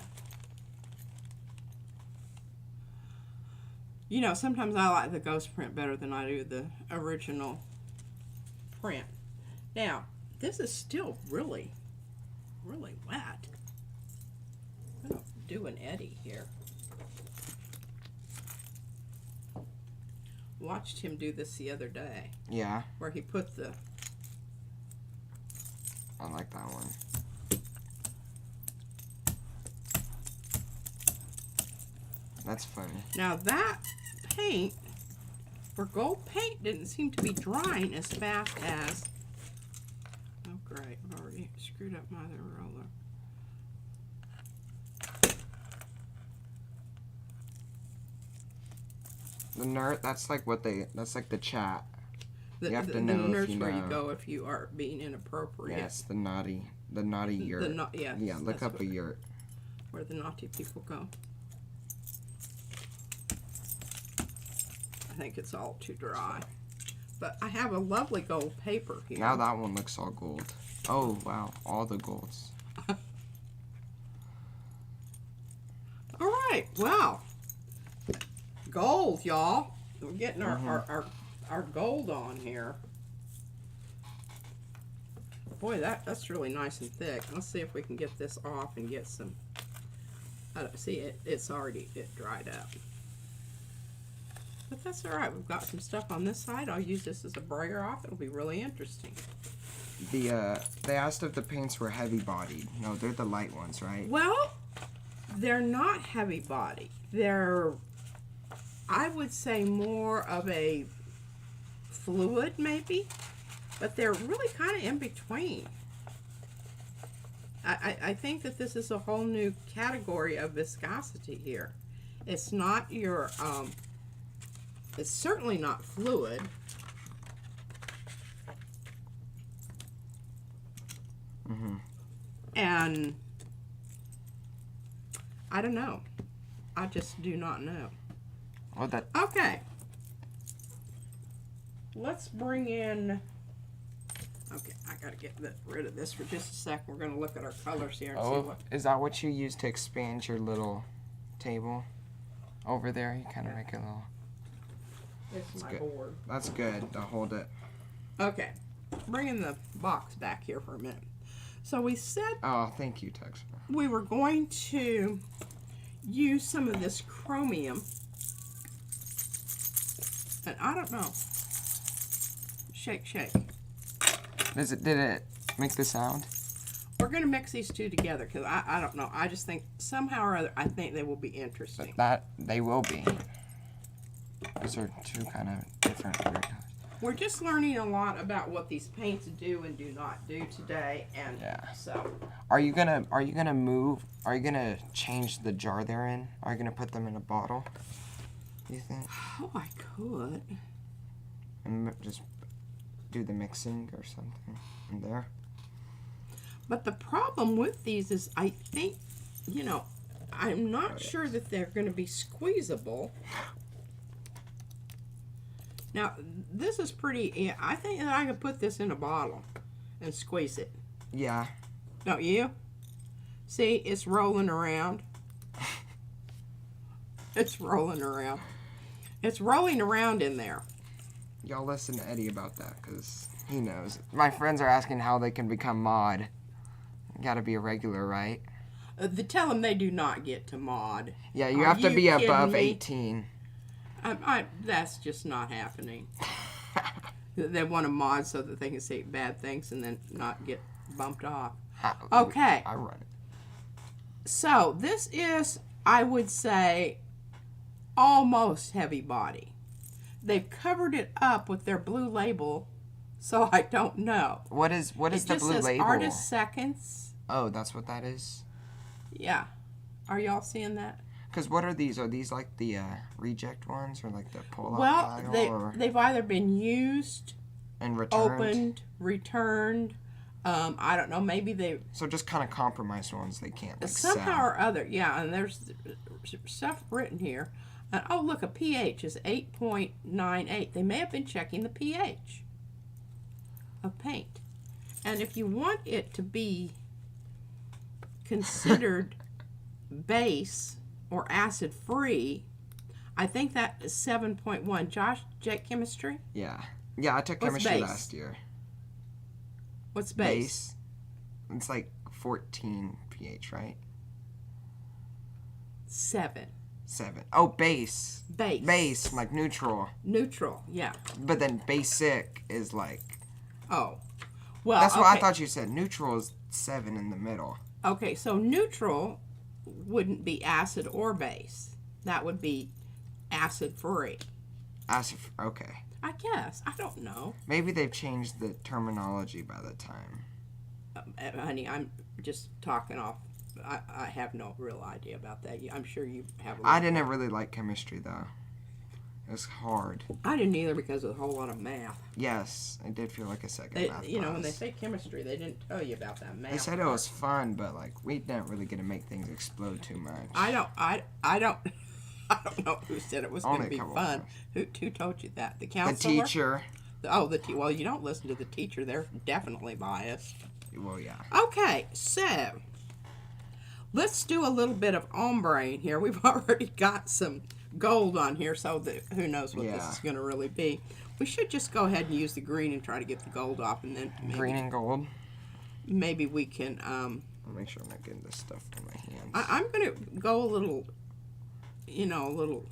You know, sometimes I like the ghost print better than I do the original print. Now, this is still really, really wet. I'm going to do an eddy here. Watched him do this the other day. Yeah. Where he put the... I like that one. That's funny. Now that paint, for gold paint, didn't seem to be drying as fast as... Oh great, I've already screwed up my other roller. The nerd, that's like the chat. The, You have to the know if nerd's you where you know. go if you are being inappropriate. Yes, the naughty yurt. Yes, Yeah, look that's up a yurt. where the naughty people go. I think it's all too dry. But I have a lovely gold paper here. Now that one looks all gold. Oh, wow. All the golds. All right, wow. Gold, y'all. We're getting our gold on here. Boy, that's really nice and thick. Let's see if we can get this off and get some See, it's already dried up. But that's all right. We've got some stuff on this side. I'll use this as a brayer-off. It'll be really interesting. They asked if the paints were heavy-bodied. No, they're the light ones, right? Well, they're not heavy-bodied. They're, I would say, more of a fluid, maybe. But they're really kind of in between. I think that this is a whole new category of viscosity here. It's not your, it's certainly not fluid. Mm-hmm. And I don't know. I just do not know. Well, that. Okay. Let's bring in. Okay, I gotta get rid of this for just a sec. We're gonna look at our colors here and see what. Is that what you use to expand your little table over there? You kind of make it a little. It's my good. board. That's good. I'll hold it. Okay, bringing the box back here for a minute. So we said Oh, thank you, Texas. we were going to use some of this chromium, and I don't know. Shake, shake. Did it make the sound? We're going to mix these two together because I don't know. I just think somehow or other, I think they will be interesting. That they will be. Those are two kind of different weird colors. We're just learning a lot about what these paints do and do not do today, and Yeah. so. Are you gonna change the jar they're in? Are you gonna put them in a bottle? You think? Oh, I could. And just do the mixing or something in there? But the problem with these is I think, you know, I'm not sure that they're going to be squeezable. Now, this is pretty, I think that I could put this in a bottle and squeeze it. Yeah. Don't you? See, it's rolling around. It's rolling around. It's rolling around in there. Y'all listen to Eddie about that, because he knows. My friends are asking how they can become mod. Gotta be a regular, right? Tell them they do not get to mod. Yeah, you Are have to you be kidding above me? 18. That's just not happening. They want to mod so that they can say bad things and then not get bumped off. Okay. I run it. So this is, I would say, almost heavy body. They've covered it up with their blue label, so I don't know. What is the blue It just says label? Artist Seconds. Oh, that's what that is? Yeah. Are y'all seeing that? Because what are these? Are these like the reject ones or like the pull-out Well, pile? they've either been used, And returned? opened, returned. I don't know. Maybe they So just kind of compromised ones they can't like somehow sell. or other. Yeah, and there's stuff written here. And oh, look, a pH is 8.98. They may have been checking the pH of paint. And if you want it to be considered base or acid free, I think that is 7.1. Josh, jet chemistry? Yeah. Yeah, I took What's chemistry base? last year. What's base? It's like 14 pH, right? 7. 7. Oh, base. Base. Base, like neutral. Neutral, yeah. But then basic is like... Oh. Well, That's what I okay. thought you said. Neutral is 7 in the middle. Okay, so neutral wouldn't be acid or base. That would be acid free. Acid, okay. I guess. I don't know. Maybe they've changed the terminology by the time. Honey, I'm just talking off. I have no real idea about that. I'm sure you have. I didn't really like chemistry, though. It was hard. I didn't either because of a whole lot of math. Yes, it did feel like a second math You know, when they class. say chemistry, they didn't tell you about that math. They said it was fun, but like we didn't really get to make things explode too much. I don't know who said it was going Only to a be couple fun. of Who told you that? The The counselor? teacher. Well, you don't listen to the teacher. They're definitely biased. Well, yeah. Okay, so let's do a little bit of ombre in here. We've already got some gold on here, so that who knows what this Yeah. is going to really be. We should just go ahead and use the green and try to get the gold off, and then Green and gold. maybe we can I'll make sure I'm not getting this stuff in my hands. I'm going to go a little, a little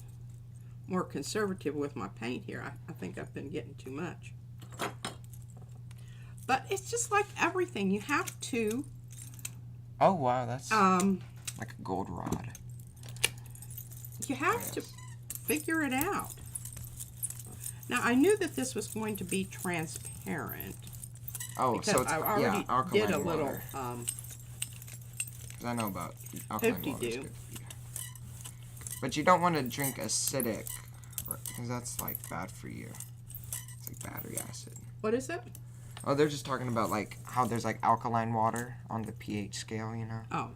more conservative with my paint here. I think I've been getting too much. But it's just like everything. You have to... Oh, wow, that's like a gold rod. You have to figure it out. Now, I knew that this was going to be transparent. Oh, because so it's, I already did a little... Because I know about alkaline water. Hoop-de-doo. But you don't want to drink acidic, because that's like bad for you. It's like battery acid. What is it? Oh, they're just talking about like how there's like alkaline water on the pH scale, you know? Oh.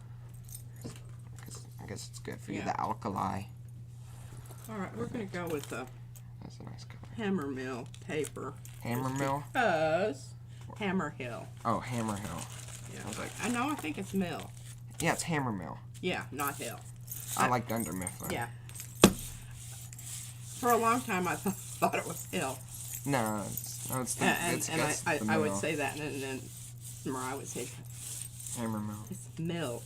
I guess it's good for you, Yeah. the alkali. All right, we're going to go with the That's a nice color. Hammer Mill paper. Hammer Mill? Because Hammer Hill. Oh, Hammer Hill. Yeah. I was like, I know, I think it's Mill. yeah, it's Hammer Mill. Yeah, not Hill. I like Dunder Mifflin. Yeah. For a long time, I thought it was Hill. No, it's the, And the I would mill. say that, and then Mariah would say, Hammer Mill. it's Mill.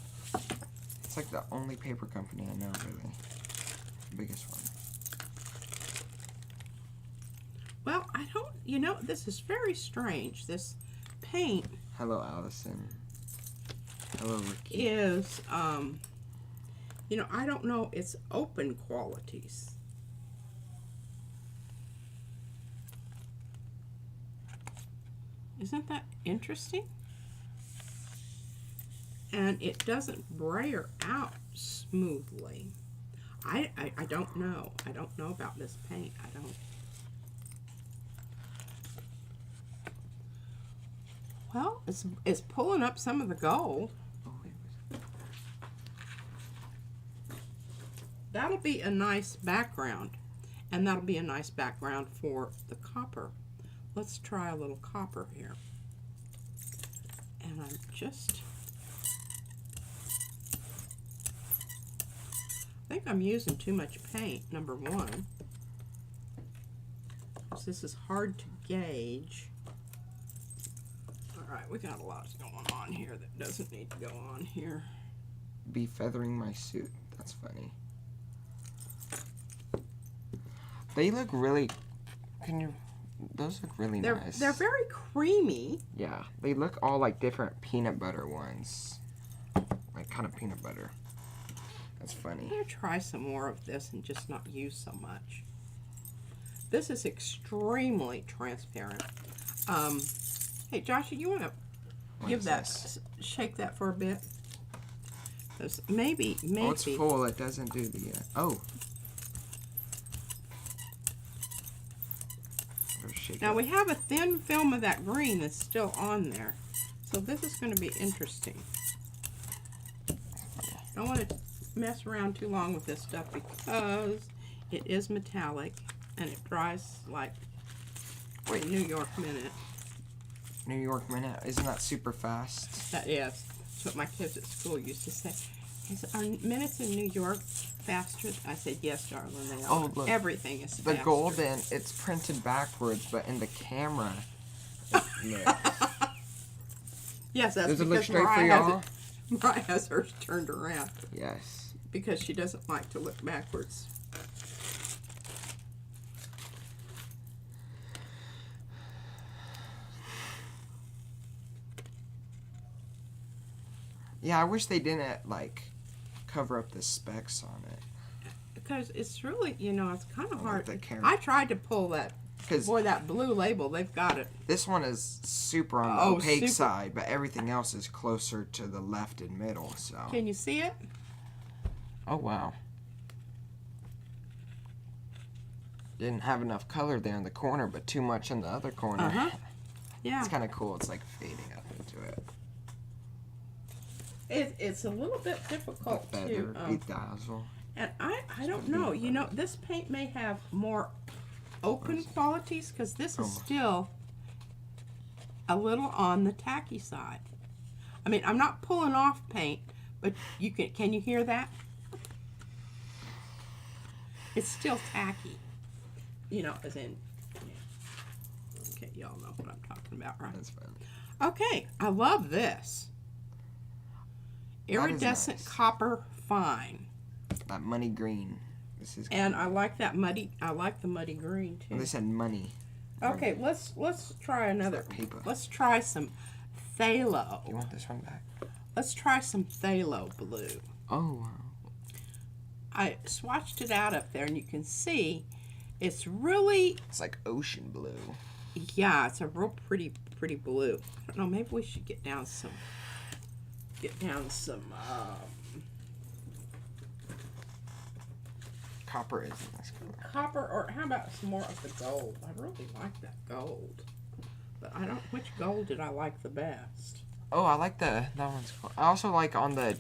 It's like the only paper company I know, really. The biggest one. Well, I don't, this is very strange. This paint Hello, Allison. Hello, Ricky. is, I don't know its open qualities. Isn't that interesting? And it doesn't brayer out smoothly. I don't know. I don't know about this paint. I don't. Well, it's pulling up some of the gold. Oh, wait. That'll be a nice background. And that'll be a nice background for the copper. Let's try a little copper here. And I'm just... I think I'm using too much paint, number one. Because this is hard to gauge. Alright, we got a lot going on here that doesn't need to go on here. Be feathering my suit. That's funny. They look really... Those look really nice. They're very creamy. Yeah, they look all like different peanut butter ones. Like kind of peanut butter. That's funny. I'm going to try some more of this and just not use so much. This is extremely transparent. Hey, Joshua, you want to give that, shake that for a bit? Because maybe. Oh, it's full. It doesn't do the... oh. Now we have a thin film of that green that's still on there. So this is going to be interesting. I don't want to mess around too long with this stuff because it is metallic and it dries like a New York minute. New York minute? Isn't that super fast? That is. That's what my kids at school used to say. Are minutes in New York faster? I said, yes, darling, they are. Oh, look. Everything is The faster. golden, it's printed backwards, but in the camera, Yes, that's does it look because straight for Mariah y'all? Mariah has hers turned around Yes. because she doesn't like to look backwards. Yeah, I wish they didn't, like, cover up the specs on it. Because it's really, it's kind of hard. the camera. I tried to pull that. 'Cause Boy, that blue label, they've got it. this one is super on the Oh, opaque super. side, but everything else is closer to the left and middle, so. Can you see it? Oh, wow. Didn't have enough color there in the corner, but too much in the other corner. Uh-huh. Yeah. It's kind of cool. It's like fading up into it. It's a little bit difficult Better to... bedazzle. And I don't know. This paint may have more open qualities because this is still a little on the tacky side. I mean, I'm not pulling off paint, but can you hear that? It's still tacky. As in, okay, y'all know what I'm talking about, right? That's fun. Okay, I love this. Iridescent nice. Copper Fine. That money green. This is. And I like that muddy. I like the muddy green too. Well, they said money. Okay, let's try another. Paper. Let's try some phthalo. You want this one back? Let's try some phthalo blue. Oh wow. I swatched it out up there, and you can see it's really, It's like ocean blue. yeah, it's a real pretty blue. I don't know, maybe we should get down some Copper is in this color. copper, or how about some more of the gold? I really like that gold, but I don't. Which gold did I like the best? Oh, I like that one's cool. I also like on the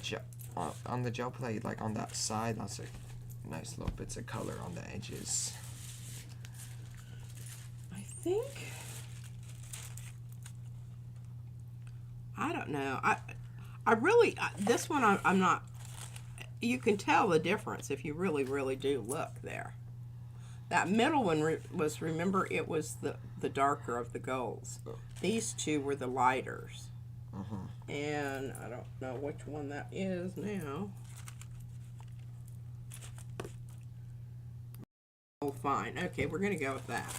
gel plate, like on that side. That's a nice little bits of color on the edges. I think. I don't know. I really this one I'm not. You can tell the difference if you really do look there. That middle one was, remember, it was the darker of the golds. These two were the lighters. And I don't know which one that is now. Oh, fine. Okay, we're going to go with that.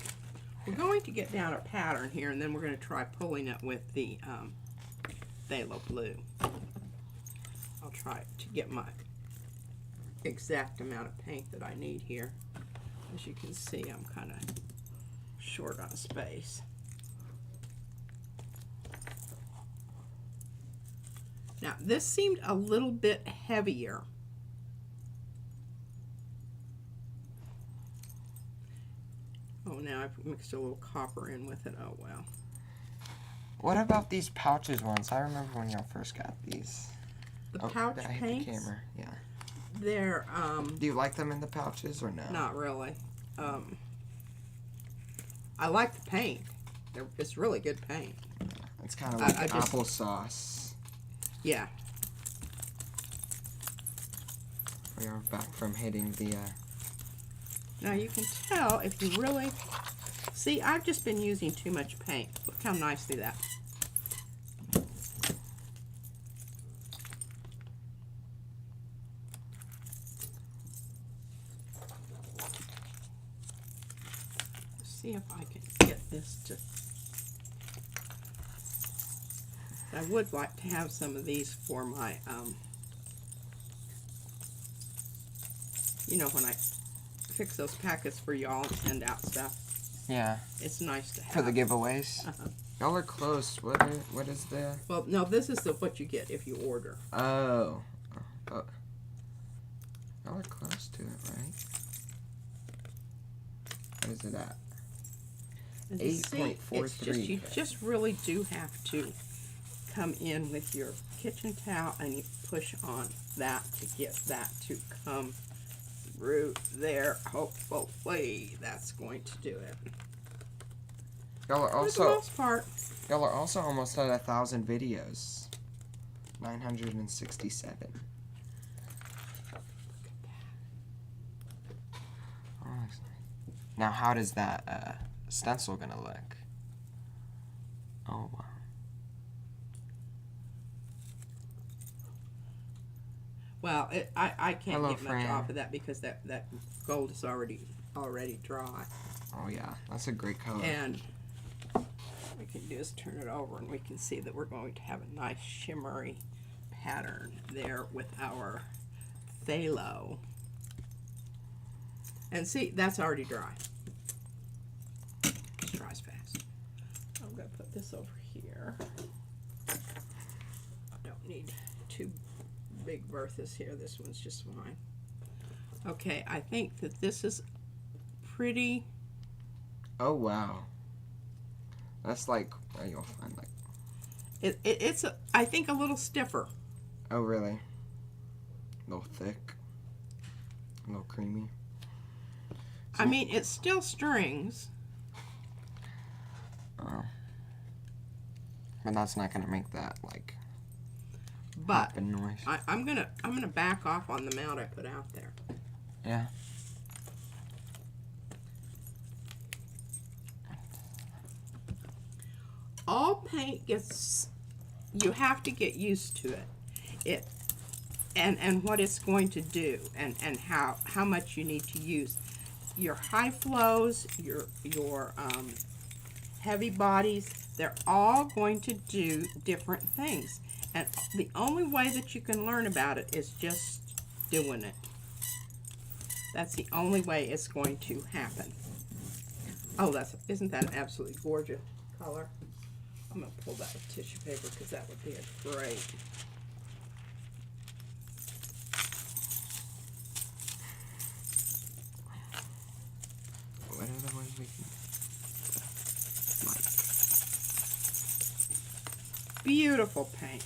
We're going to get down a pattern here, and then we're going to try pulling it with the phthalo blue. I'll try to get my exact amount of paint that I need here. As you can see, I'm kind of short on space. Now, this seemed a little bit heavier. Oh, now I've mixed a little copper in with it. Oh, well. What about these pouches ones? I remember when y'all first got these. The pouch I hit paints, the camera. Yeah. they're, Do you like them in the pouches or no? not really. I like the paint. It's really good paint. It's kind of like I just- applesauce. Yeah. We are back from hitting the. Now you can tell if you really see. I've just been using too much paint. Look how nicely that. Let's see if I can get this to. I would like to have some of these for my you know, when I fix those packets for y'all and send out stuff, Yeah. it's nice to have. For the giveaways. Uh-huh. Y'all are close. What is the? Well, no, this is what you get if you order. Oh. Y'all are close to it, right? What is it at? And you see, it's 8.43. you just really do have to come in with your kitchen towel and you push on that to get that to come through there. Hopefully that's going to do it. Y'all are For the also most part. almost at 1,000 videos. 967. Oh, that's nice. Now, how does that stencil gonna look? Oh wow. Well, I can't Hello, get much Fran. off of that because that gold is already dry. Oh yeah, that's a great color. And we can do is turn it over and we can see that we're going to have a nice shimmery pattern there with our phthalo. And see, that's already dry. It dries fast. I'm going to put this over here. I don't need two big berthas here. This one's just fine. Okay, I think that this is pretty. Oh wow. That's like where you'll find like. It's I think a little stiffer. Oh really? A little thick. A little creamy. I mean, it's still strings. Oh. But that's not gonna make that like. But popping noise. I'm gonna back off on the amount I put out there. Yeah. All paint gets, you have to get used to it. and what it's going to do, and how much you need to use. Your high flows, your heavy bodies, they're all going to do different things. And the only way that you can learn about it is just doing it. That's the only way it's going to happen. Oh, isn't that an absolutely gorgeous color? I'm going to pull that with tissue paper because that would be a great. What are the ones we can like? Beautiful paint.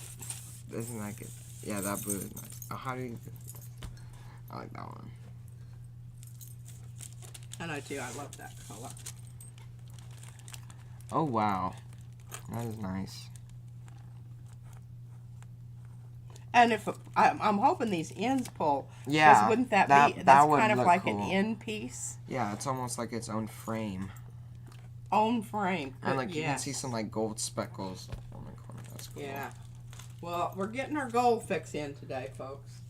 Isn't that good? Yeah, that blue is nice. Oh, how do you? I like that one. I know too. I love that color. Oh wow, that is nice. And if I'm hoping these ends pull, Yeah, 'cause wouldn't that be? that That's would kind of look like cool. an end piece, Yeah, it's almost like its own frame, own frame. and like you can Yes. see some like gold speckles on the corner. That's cool. Yeah. Well, we're getting our gold fix in today, folks.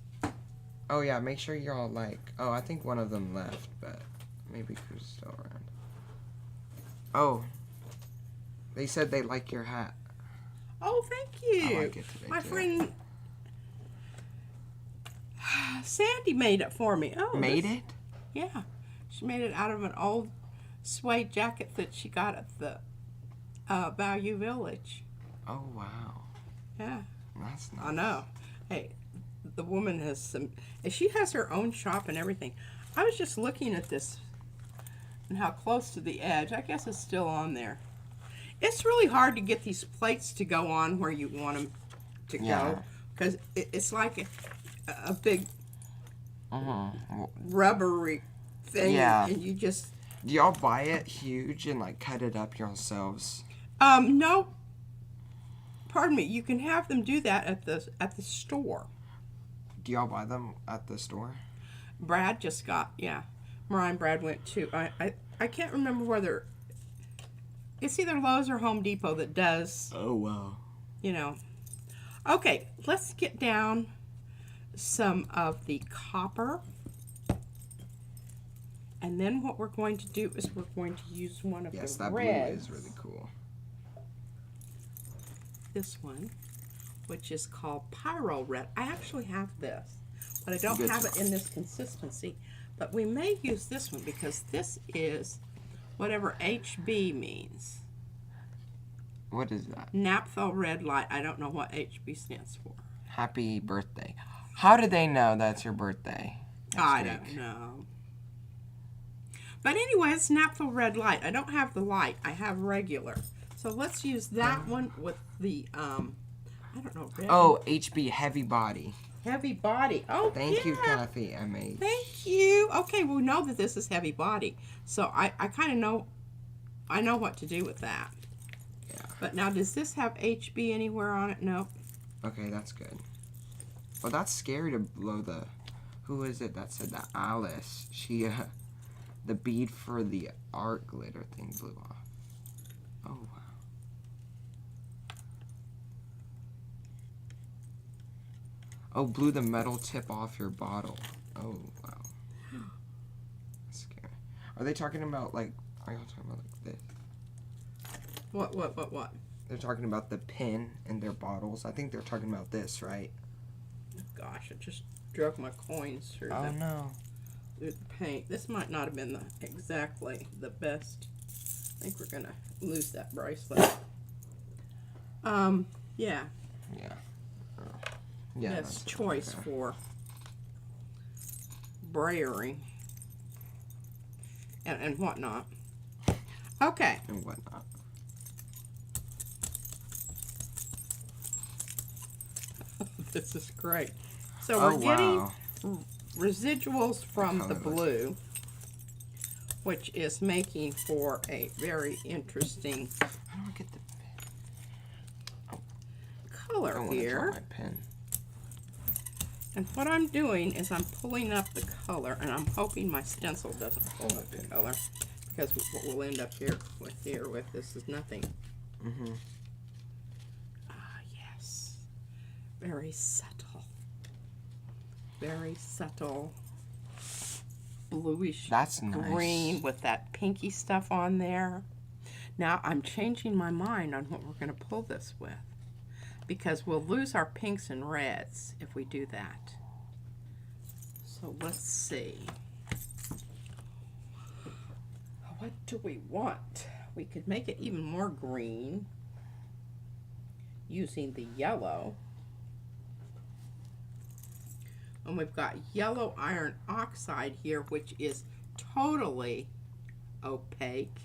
Oh yeah, make sure you're all like. Oh, I think one of them left, but maybe Cruz is still around. Oh, they said they like your hat. Oh, thank you. I like it today, My too. friend Sandy made it for me. Oh, Made this- it? Yeah, she made it out of an old suede jacket that she got at the Value Village. Oh wow, Yeah, that's nice. I know. Hey, the woman has some. She has her own shop and everything. I was just looking at this and how close to the edge. I guess it's still on there. It's really hard to get these plates to go on where you want them to Yeah. go because it's like a big Mm-hmm. rubbery thing, Yeah. and you just Do y'all buy it huge and like cut it up yourselves? no. Pardon me. You can have them do that at the store. Do y'all buy them at the store? Brad just got Mariah and Brad went to I can't remember whether it's either Lowe's or Home Depot that does, Oh wow. you know. Okay, let's get down some of the copper. And then what we're going to do is we're going to use one of Yes, the that reds. blue is really cool. This one, which is called Pyro Red. I actually have this, but I don't Good have job. it in this consistency. But we may use this one because this is whatever HB means. What is that? Naphtha Red Light. I don't know what HB stands for. Happy birthday. How did they know that's your birthday? I next week? don't know. But anyway, it's Naphtha Red Light. I don't have the light. I have regular. So let's use that one with the, I don't know. Red Oh, HB heavy body. Heavy body. Oh, Thank you, yeah. Kathy. I made. Thank you. Okay, we know that this is heavy body. So I kind of know, I know what to do with that. Yeah. But now, does this have HB anywhere on it? Nope. Okay, that's good. Well, that's scary to blow the. Who is it that said that? Alice. She, the bead for the art glitter thing blew off. Oh wow. Oh, blew the metal tip off your bottle. Oh wow. That's scary. Are they talking about like? Are y'all talking about like this? What? They're talking about the pin in their bottles. I think they're talking about this, right? Gosh, I just drug my coins through Oh no. through the paint. This might not have been exactly the best. I think we're gonna lose that bracelet. Yeah. Yeah. Yeah. That's that's choice okay. for brayering and whatnot. Okay. And whatnot. This is great. So Oh we're getting wow. residuals from the color looks- blue, which is making for a very interesting How do I get the? I color don't want to here. drop my pen. And what I'm doing is I'm pulling up the color, and I'm hoping my stencil doesn't pull up the color, because what we'll end up here with this is nothing. Mhm. Ah, yes. Very subtle. very subtle bluish That's nice. green with that pinky stuff on there. Now I'm changing my mind on what we're going to pull this with, because we'll lose our pinks and reds if we do that. So let's see. What do we want? We could make it even more green using the yellow. And we've got yellow iron oxide here, which is totally opaque.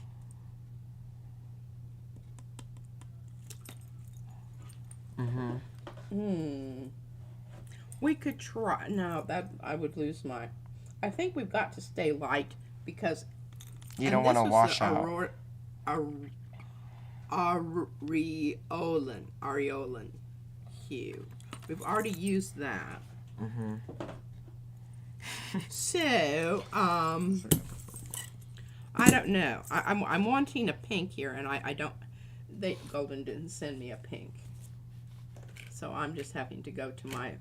We could try. No, that I would lose my. I think we've got to stay light because you don't want to wash out. Aureolin hue. We've already used that. So, I don't know. I'm wanting a pink here, and I don't. Golden didn't send me a pink, so I'm just having to go to my.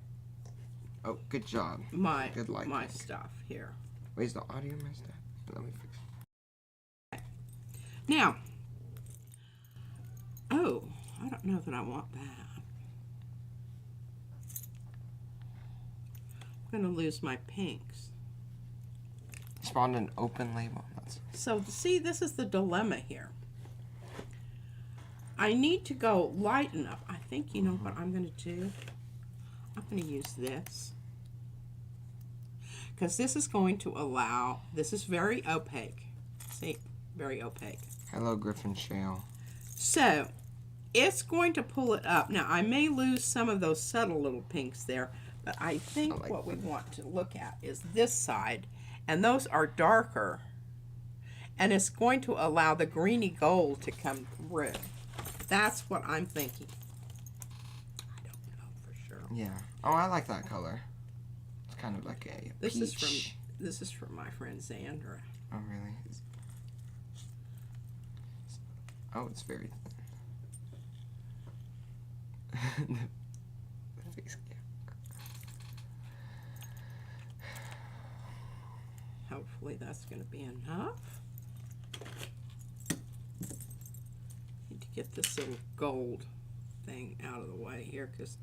Oh, good job. Good lighting. My stuff here. Wait, is the audio messed up? Let me fix it. Now, oh, I don't know that I want that. I'm going to lose my pinks. Spawned an open label. So, see, this is the dilemma here. I need to go light enough. I think you know what I'm going to do? I'm going to use this. Because this is going to allow, this is very opaque. See, very opaque. Hello, Griffin Shale. So, it's going to pull it up. Now, I may lose some of those subtle little pinks there, but I think what we want to look at is this side. And those are darker. And it's going to allow the greeny gold to come through. That's what I'm thinking. I don't know for sure. Yeah. Oh, I like that color. It's kind of like a This peach. is from my friend Zandra. Oh, really? Oh, it's very thin. The face cam. Hopefully that's going to be enough. Need to get this little gold thing out of the way here, because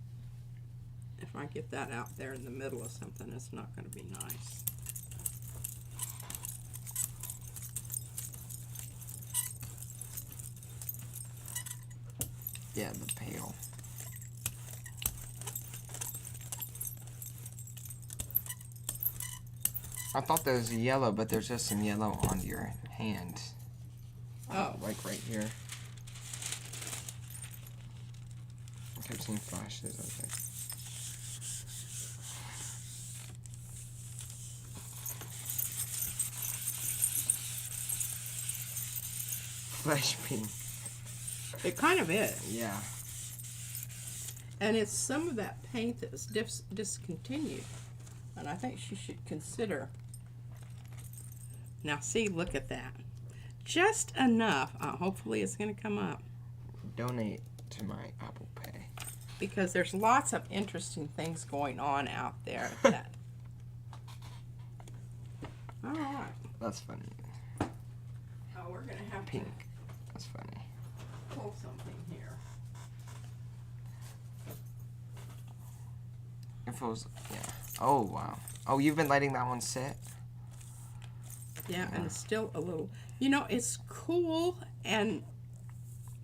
if I get that out there in the middle of something, it's not going to be nice. Yeah, the pale. I thought there was a yellow, but there's just some yellow on your hand. Oh. Like right here. I kept seeing flashes of it. Flesh pink. It kind of is. Yeah. And it's some of that paint that was discontinued. And I think she should consider. Now see, look at that. Just enough. Hopefully it's going to come up. Donate to my Apple Pay. Because there's lots of interesting things going on out there. That. All right. That's funny. Oh, we're going to have Pink. That's funny. to pull something here. If it was, yeah. Oh, wow. Oh, you've been letting that one sit? Yeah, and it's still a little, you know, it's cool and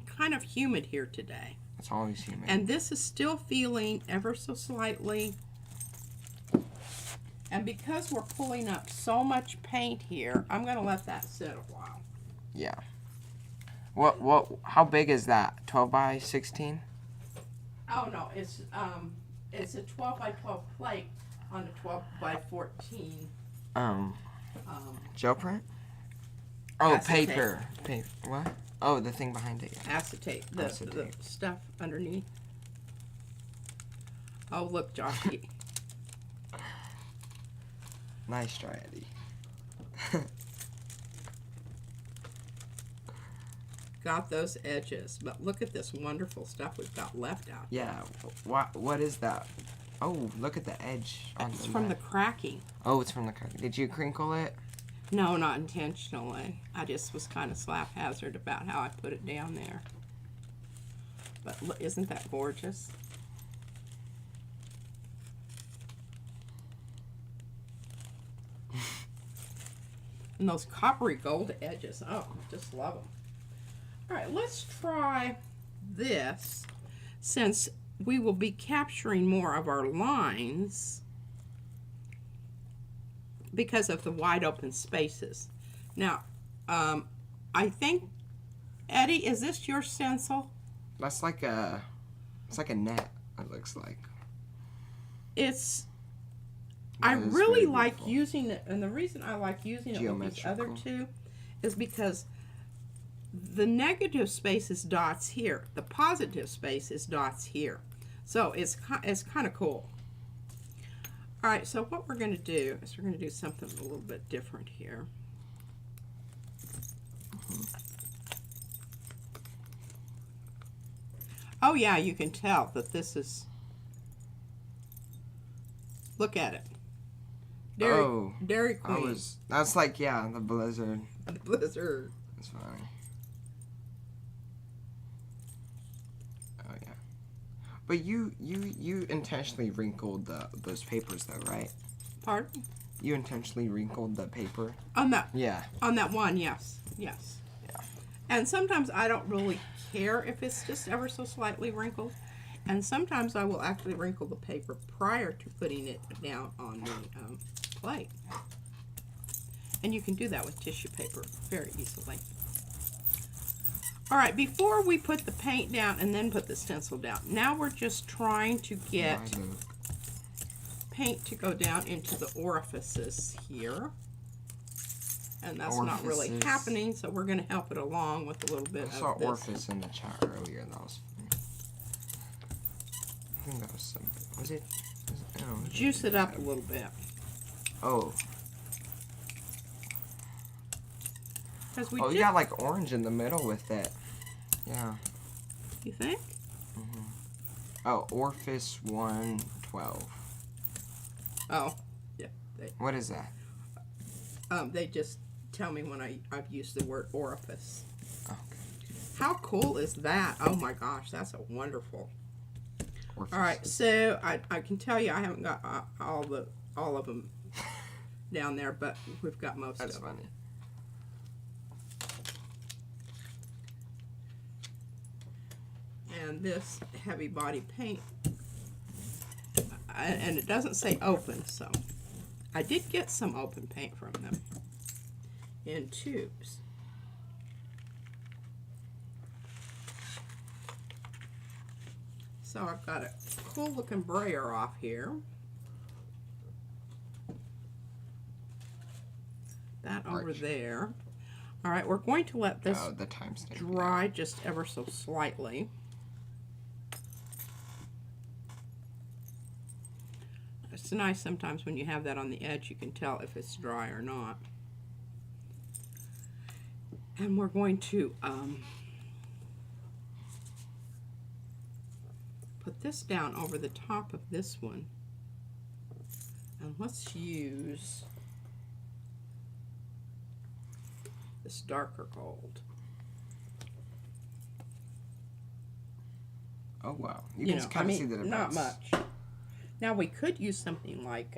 kind of humid here today. It's always humid. And this is still feeling ever so slightly. And because we're pulling up so much paint here, I'm going to let that sit a while. Yeah. How big is that? 12 by 16? Oh, no, it's a 12 by 12 plate on a 12 by 14. Gel print? Oh, Acetate. paper. What? Oh, the thing behind it. Yeah. Acetate, the Acetate. stuff underneath. Oh, look, Joshy. Nice try, Eddie. Got those edges, but look at this wonderful stuff we've got left out. Yeah. What is that? Oh, look at the edge on It's the from the back. cracking. Oh, it's from the crack. Did you crinkle it? No, not intentionally. I just was kind of slap-hazard about how I put it down there. But isn't that gorgeous? And those coppery gold edges, oh, just love them. All right, let's try this. Since we will be capturing more of our lines because of the wide open spaces. Now, I think, Eddie, is this your stencil? That's like it's like a net, it looks like. I That is really very like beautiful. using it, and the reason I like using it with these other Geometrical. two is because the negative space is dots here, the positive space is dots here. So it's kind of cool. All right, so what we're going to do is we're going to do something a little bit different here. Oh yeah, you can tell that this is, look at it. Dairy Queen. That's like, yeah, the blizzard. The blizzard. That's funny. Oh yeah. But you intentionally wrinkled those papers though, right? Pardon? You intentionally wrinkled the paper? On that Yeah. On that one, yes. Yes. Yeah. And sometimes I don't really care if it's just ever so slightly wrinkled. And sometimes I will actually wrinkle the paper prior to putting it down on the plate. And you can do that with tissue paper very easily. All right, before we put the paint down and then put the stencil down, now we're just trying to get paint to go down into the orifices here. And that's not really Orifices. happening, so we're going to help it along with a little bit I saw of this. orifice in the chat earlier. That was funny. I think that was some. Was it? Oh, Juice it up a little bit. Oh. Because we Oh, did, you got like orange in the middle with it. Yeah. you think? Oh, orifice 112. Oh, yeah. What is that? They just tell me when I've used the word orifice. Okay. How cool is that? Oh my gosh, that's a wonderful. Orifice. All right, so I can tell you I haven't got all of them down there, but we've got most That's of them. funny. And this heavy body paint, and it doesn't say open, so I did get some open paint from them in tubes. So I've got a cool looking brayer-off here. That over Arch. there. All right, we're going to let this Oh, the timestamp. dry just ever so slightly. It's nice sometimes when you have that on the edge, you can tell if it's dry or not. And we're going to put this down over the top of this one. And let's use this darker gold. Oh wow, you can kind of see that it's not much. Now we could use something like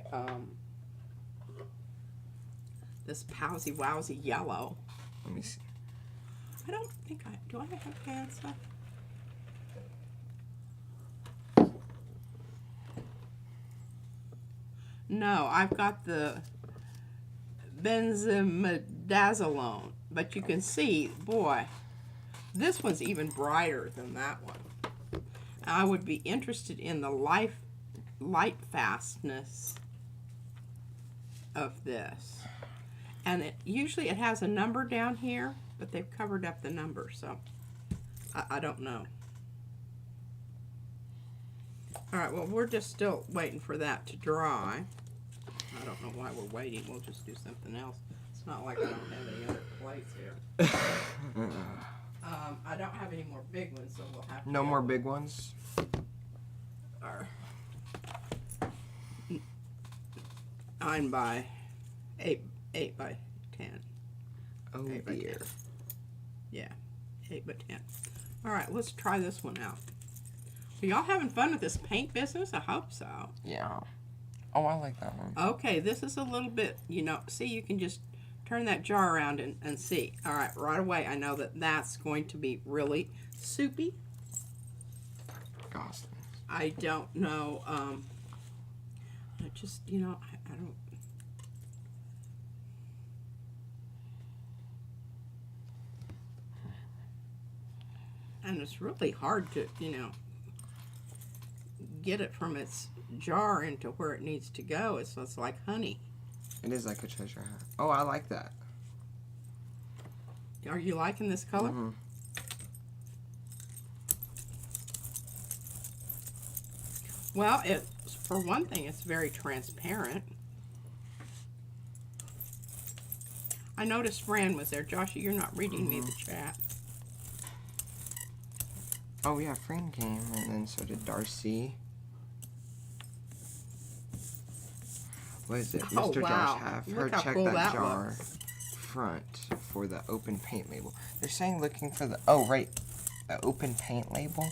this Powsy Wowsy yellow. Let me see. I don't think do I have pants up? No, I've got the benzimidazolone, but you can see, boy, this one's even brighter than that one. I would be interested in the light fastness of this. And usually it has a number down here, but they've covered up the number, so I don't know. All right, well, we're just still waiting for that to dry. I don't know why we're waiting. We'll just do something else. It's not like I don't have any other plates here. I don't have any more big ones, so we'll have to No go more with big ones. our 9 by 8 by 10. Oh 8 by 10. dear. Yeah, 8 by 10. All right, let's try this one out. Are y'all having fun with this paint business? I hope so. Yeah. Oh, I like that one. Okay, this is a little bit, you know, see, you can just turn that jar around and see. All right, right away, I know that that's going to be really soupy. Goslings. I don't know, I just, you know, I don't. And it's really hard to, you know, get it from its jar into where it needs to go. It's like honey. It is like a treasure hunt. Oh, I like that. Are you liking this color? Mm-hmm. Well, for one thing, it's very transparent. I noticed Fran was there. Joshua, you're not reading me the chat. Oh yeah, Fran came, and then so did Darcy. What is it? Oh, Mr. wow. Josh, have her Look how check cool that that jar looks. front for the open paint label. They're saying looking for the, oh right, the open paint label.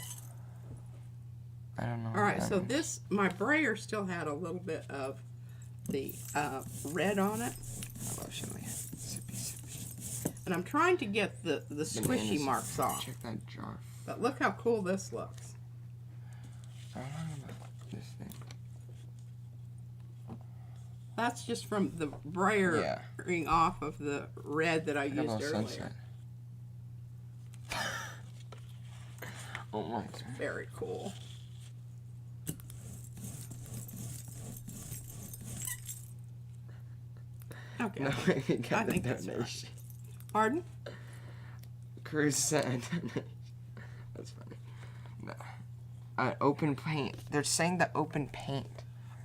I don't know. All right, what so that means. this, my brayer still had a little bit of the red on it. I love chili. Sippy, sippy. And I'm trying to get the squishy Bananas. marks off. Check that jar. But look how cool this looks. I don't know about this thing. That's just from the brayering off of the red that I Look at used those earlier. sunset. Oh my God. Very cool. Okay. No, we got I the think that's donation. Pardon? Cruz sent a donation. That's funny. No. Open paint. They're saying the open paint.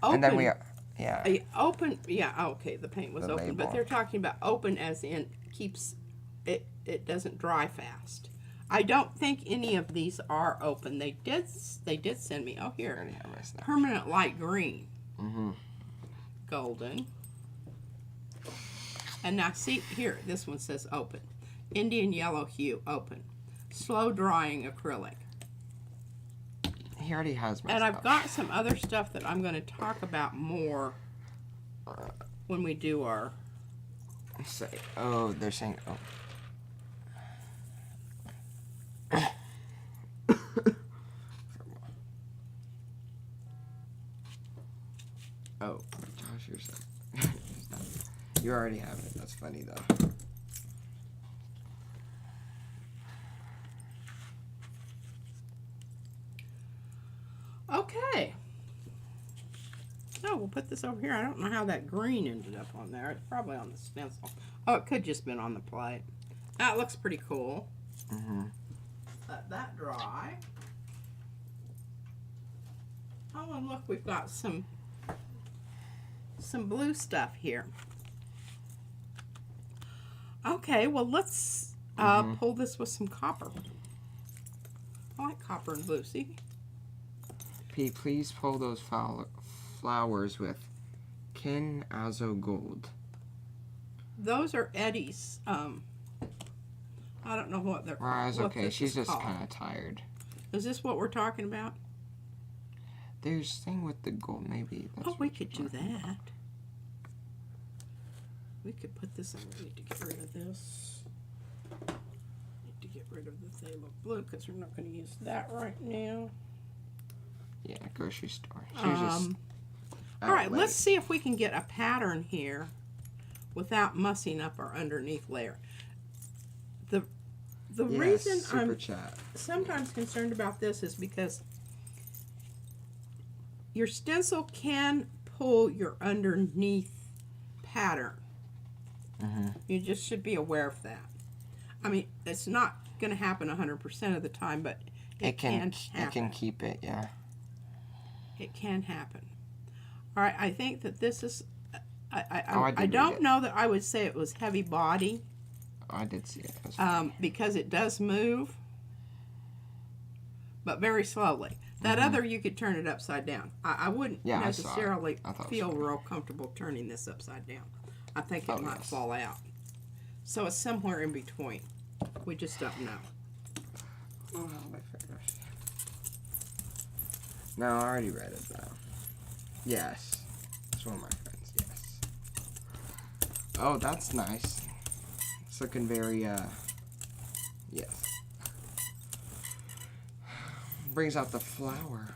Open. And then we, yeah. Open. Yeah. Okay. The paint was The open, but label. they're talking about open as in keeps it. It doesn't dry fast. I don't think any of these are open. They did send me. Oh, I here. already have my stuff. Permanent light green. Mm-hmm. Golden. And now see here, this one says open. Indian yellow hue, open. Slow drying acrylic. He already has my And stuff. I've got some other stuff that I'm going to talk about more when we do our... Oh, they're saying, oh. Oh, Josh, you're so... You already have it. That's funny, though. Okay. So we'll put this over here. I don't know how that green ended up on there. It's probably on the stencil. Oh, it could just been on the plate. That looks pretty cool. Mm-hmm. Let that dry. Oh, and look, we've got some blue stuff here. Okay, well, let's pull this with some copper. I like copper and blue. See? P, please pull those flowers with Kin Azo Gold. Those are Eddie's. I don't know what they're Raz, what okay, this she's is just called. kind of tired. Is this what we're talking about? There's thing with the gold, maybe. That's Oh, we what you're could do talking that. We could put this on. We need to get rid of this. Need to get rid of the Phthalo blue because we're not going to use that right now. Yeah, grocery store. She was just All right, out let's late. see if we can get a pattern here without mussing up our underneath layer. The Yes, reason super I'm chat. sometimes concerned about this is because your stencil can pull your underneath pattern. Mm-hmm. You just should be aware of that. I mean, it's not going to happen 100% of the time, but it can happen. It can keep it, yeah. It can happen. All right, I think that this is. I I did read don't it. know that I would say it was heavy body I did see it. because it does move, but very slowly. That other, you could turn it upside down. I wouldn't Yeah, I saw it. necessarily I thought feel so. real comfortable turning this upside down. I think it might yes. fall out. So it's somewhere in between. We just don't know. Oh, my fingers. No, I already read it though. Yes. It's one of my friends, yes. Oh, that's nice. It's looking very, yes. Brings out the flower.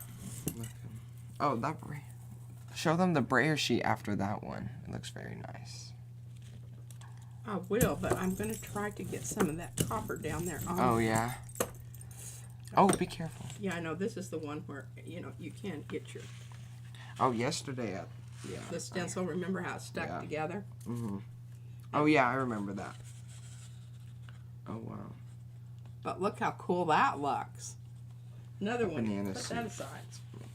Oh, that, show them the brayer sheet after that one. It looks very nice. I will, but I'm going to try to get some of that copper down there. Oh, yeah. Oh, be careful. Yeah, I know. This is the one where, you know, you can get your... Oh, yesterday, yeah. The stencil, remember how it stuck together? Mm-hmm. Oh, yeah, I remember that. Oh, wow. But look how cool that looks. Another one. Banana Put seed. that aside.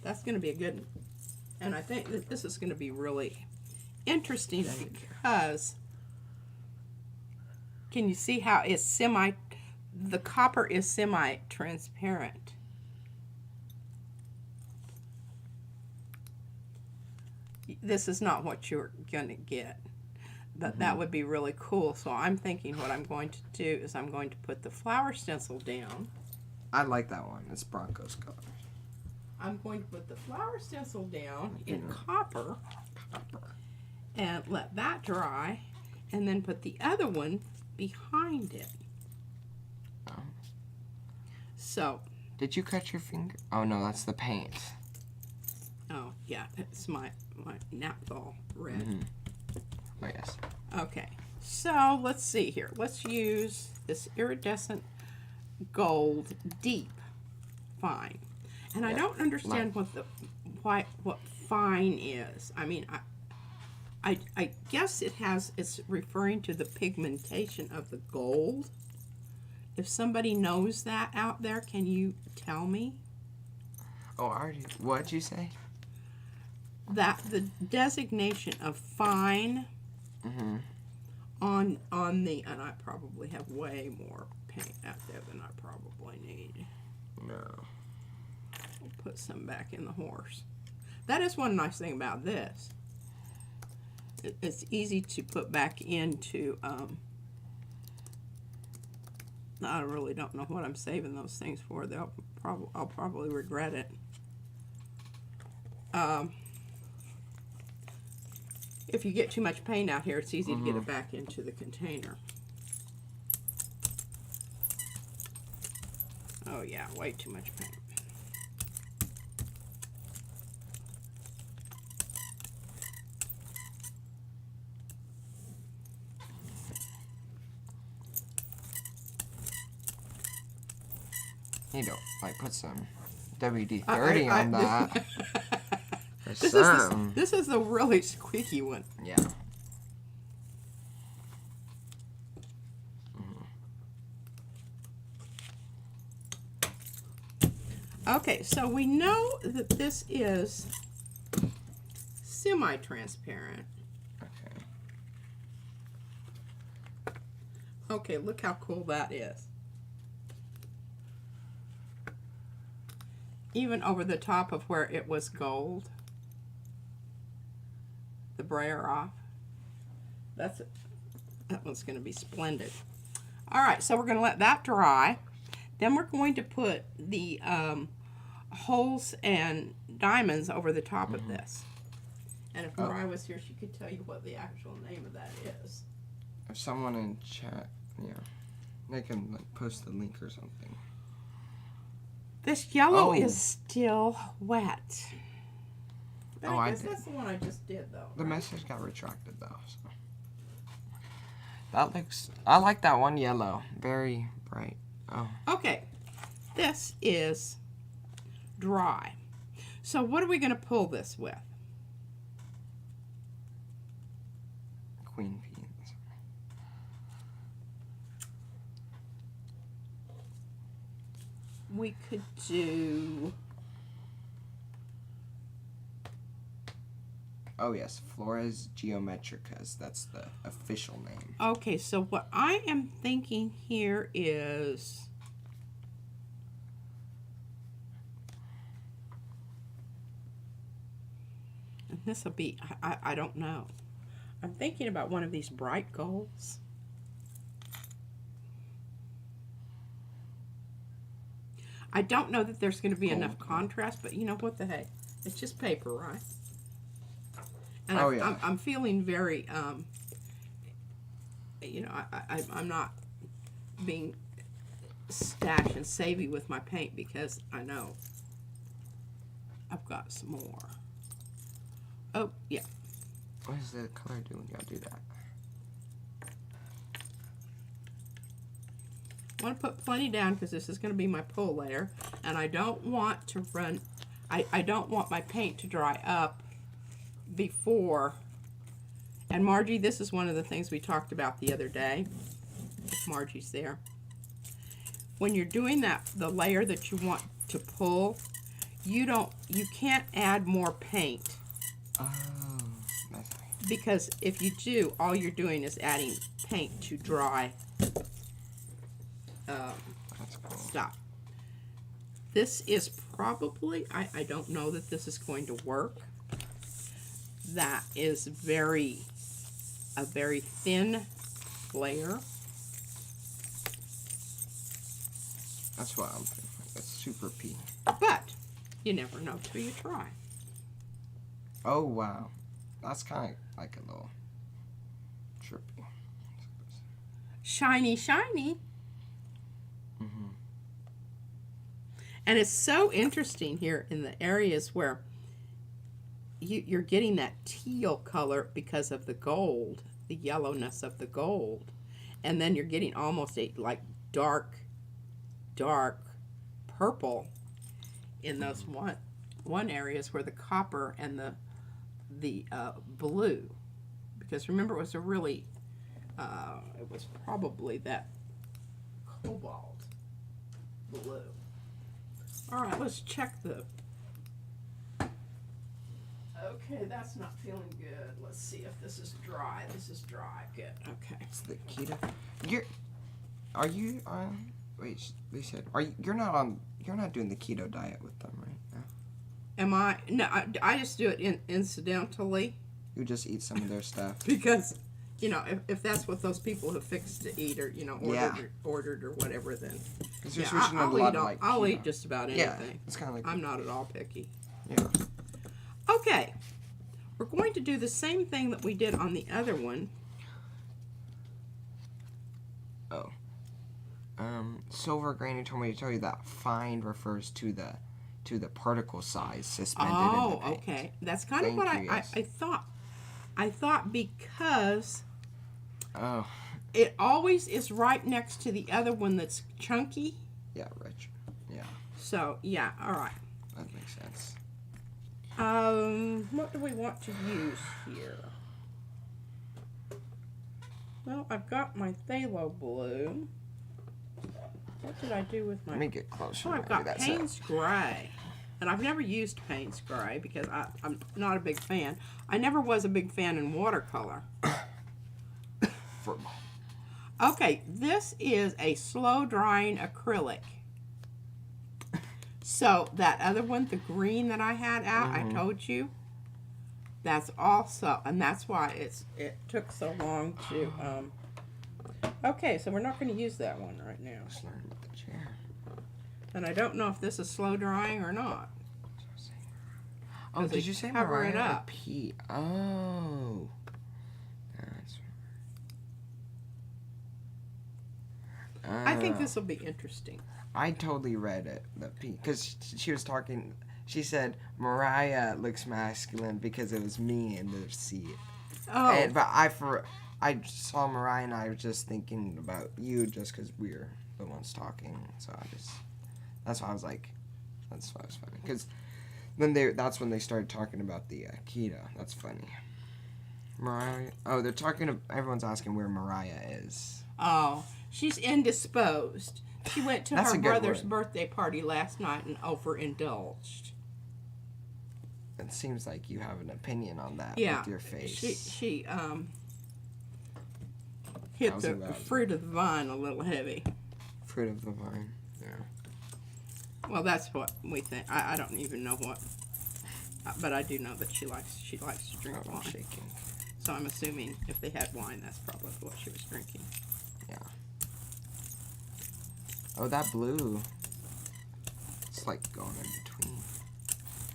That's going to be a good one. And I think that this is going to be really interesting because can you see how it's the copper is semi-transparent. This is not what you're going to get. But that would be really cool. So I'm thinking what I'm going to do is I'm going to put the flower stencil down. I like that one. It's Bronco's color. I'm going to put the flower stencil down in copper and let that dry, and then put the other one behind it. Oh. So, Did you cut your finger? Oh, no, that's the paint. oh yeah, it's my naphthol red. Mm-hmm. Oh, yes. Okay, so let's see here. Let's use this iridescent gold deep fine. And I don't understand what fine is. I mean, I guess it's referring to the pigmentation of the gold. If somebody knows that out there, can you tell me? Oh, I already. What'd you say? That the designation of fine Mm-hmm. on the, and I probably have way more paint out there than I probably need. No. We'll put some back in the horse. That is one nice thing about this. It's easy to put back into, I really don't know what I'm saving those things for. I'll probably regret it. If you get too much paint out here, it's easy to get it back into the container. Oh yeah, way too much paint. You don't like put some WD-40 on that. Or This some. this is the really squeaky one. Yeah. Okay, so we know that this is semi-transparent. Okay. Okay, look how cool that is. Even over the top of where it was gold. The brayer-off. That one's going to be splendid. All right, so we're going to let that dry. Then we're going to put the holes and diamonds over the top of this. And if Mariah was here, she could tell you what the actual name of that is. If someone in chat, yeah, they can like post the link or something. This yellow is still wet. But Oh, I guess I did. that's the one I just did, though. The right? message got retracted though. So. That looks. I like that one yellow. Very bright. Oh. Okay, this is dry. So what are we going to pull this with? Queen beans. We could do... Oh yes, Flores Geometricas. That's the official name. Okay, so what I am thinking here is... This will be, I don't know. I'm thinking about one of these bright golds. I don't know that there's going to be enough contrast, but you know what the heck? It's just paper, right? And I'm feeling very, you know, I'm not being stash and savvy with my paint because I know I've got some more. Oh, yeah. What does the color do when y'all do that? I want to put plenty down because this is going to be my pull layer, and I don't want to run, I don't want my paint to dry up before. And Margie, this is one of the things we talked about the other day. If Margie's there. When you're doing that, the layer that you want to pull, you can't add more paint. Oh, that's right. Because if you do, all you're doing is adding paint to dry. That's cool. Stop. This is probably, I don't know that this is going to work. That is a very thin layer. That's what I'm thinking. That's super P. But you never know till you try. Oh, wow. That's kind of like a little trippy. Shiny, shiny. And it's so interesting here in the areas where you're getting that teal color because of the gold, the yellowness of the gold. And then you're getting almost a like dark purple in those one areas where the copper and the blue. Because remember, it was a really, it was probably that cobalt blue. All right, let's check the. Okay, that's not feeling good. Let's see if this is dry. This is dry. Good. Okay. It's the keto. Are you on? Wait, they said you're not doing the keto diet with them, right? No. Am I? No, I just do it incidentally. You just eat some of their stuff. Because, you know, if that's what those people have fixed to eat or, you know, ordered or whatever, then Yeah, I'll eat just about anything. Yeah, it's kind of like I'm not at all picky. Yeah. Okay, we're going to do the same thing that we did on the other one. Oh. Silver Granny told me to tell you that fine refers to the particle size suspended in the paint. Okay. That's kind of what I thought. I thought because it always is right next to the other one that's chunky. Yeah, rich. Yeah. So, yeah, all right. That makes sense. What do we want to use here? Well, I've got my phthalo blue. What did I do with my... Let me get closer. Oh, I've got Payne's Gray. And I've never used Payne's Gray because I'm not a big fan. I never was a big fan in watercolor. Okay, this is a slow-drying acrylic. So, that other one, the green that I had out, I told you, that's also, and that's why it took so long to, okay, so we're not going to use that one right now. Let's learn about the chair. And I don't know if this is slow drying or not. Oh, did you say cover it Mariah up? P? Oh. That's I think this will be interesting. I totally read it, the P, because she was talking. She said Mariah looks masculine because it was me in the seat. Oh, But I saw Mariah and I was just thinking about you just because we're the ones talking. So that's why I was like, that's why it was funny. Because then that's when they started talking about the keto. That's funny. Mariah. Oh, they're talking. Everyone's asking where Mariah is. Oh, she's indisposed. She went to That's her a good brother's word. birthday party last night and overindulged. It seems like you have an opinion on that Yeah, with your face. she hit How's the about it? fruit of the vine a little heavy. Fruit of the vine. Yeah. Well, that's what we think. I don't even know what But I do know that she likes to drink Oh, I'm wine. shaking. So I'm assuming if they had wine, that's probably what she was drinking. Yeah. Oh, that blue. It's like going in between.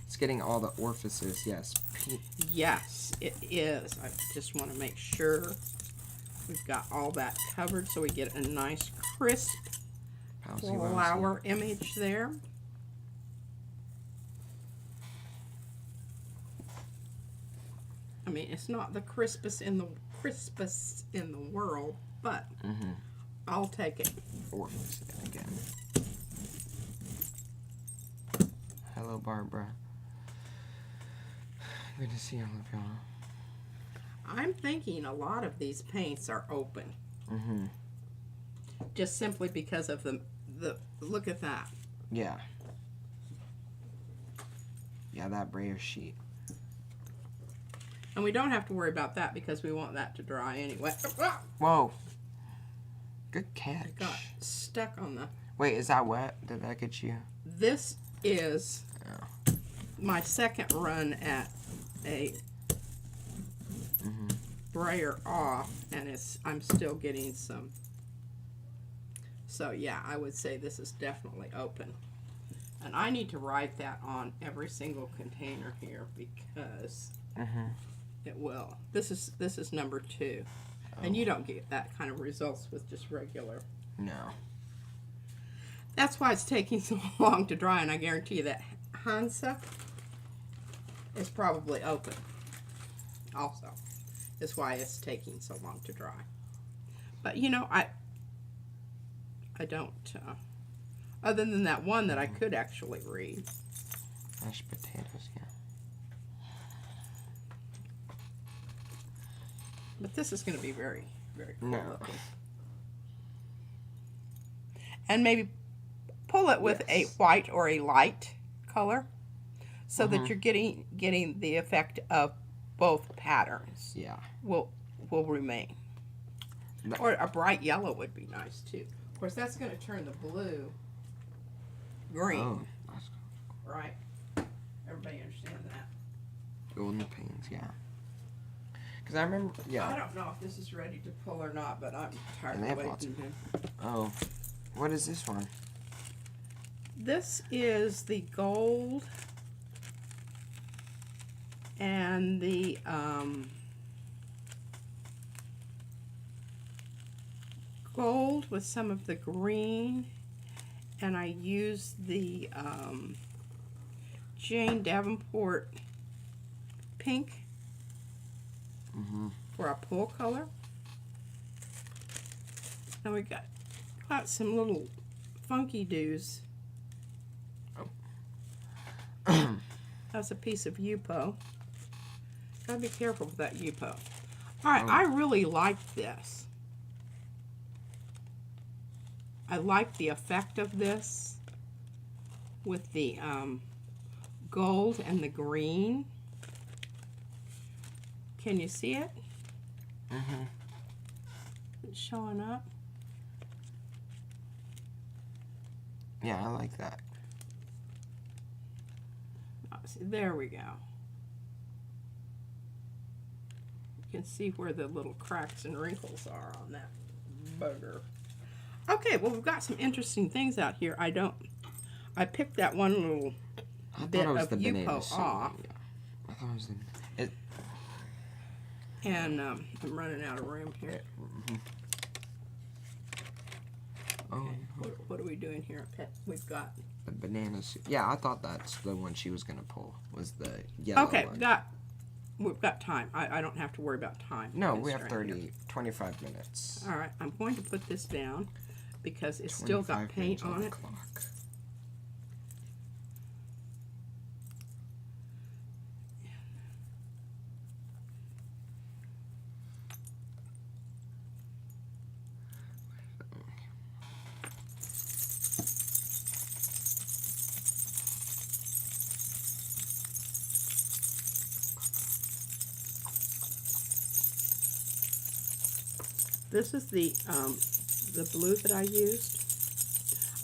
It's getting all the orifices. Yes. Yes, it is. I just want to make sure we've got all that covered so we get a nice crisp flower image there. I mean, it's not the crispest in the world, but I'll take it. Orifice again. Hello, Barbara. Good to see all of y'all. I'm thinking a lot of these paints are open. Just simply because of the look at that. Yeah. Yeah, that brayer sheet. And we don't have to worry about that because we want that to dry anyway. Whoa. Good catch. I got stuck on the... Wait, is that wet? Did that get you? This is my second run at a brayer-off, and I'm still getting some. So yeah, I would say this is definitely open. And I need to write that on every single container here because it will. This is number 2. And you don't get that kind of results with just regular. No. That's why it's taking so long to dry, and I guarantee you that Hansa is probably open also. That's why it's taking so long to dry. But you know, I don't, other than that one that I could actually read. Mashed potatoes, yeah. But this is going to be very, very cool looking. And maybe pull it with a white or a light color so that you're getting the effect of both patterns. Yeah. Will remain. Or a bright yellow would be nice too. Of course, that's going to turn the blue green. Oh, that's right? Everybody understand that? Golden Paints, yeah. Because I remember, I don't know if this is ready to pull or not, but I'm tired of waiting. Oh, what is this one? This is the gold and the gold with some of the green, and I used the Jane Davenport pink for our pull color. And we got some little funky doos. That's a piece of Yupo. Gotta be careful with that Yupo. Alright, I really like this. I like the effect of this with the gold and the green. Can you see it? It's showing up. Yeah, I like that. See, there we go. You can see where the little cracks and wrinkles are on that bugger. Okay, well, we've got some interesting things out here. I picked that one little bit of Yupo off. Yeah. I thought it was the... And I'm running out of room here. Oh, what are we doing here? We've got the bananas. Yeah, I thought that's the one she was gonna pull. Was the yellow okay, one. we've got time. I don't have to worry about time. No, we have 25 minutes. All right, I'm going to put this down because it's still got paint on it. Clock. This is the blue that I used.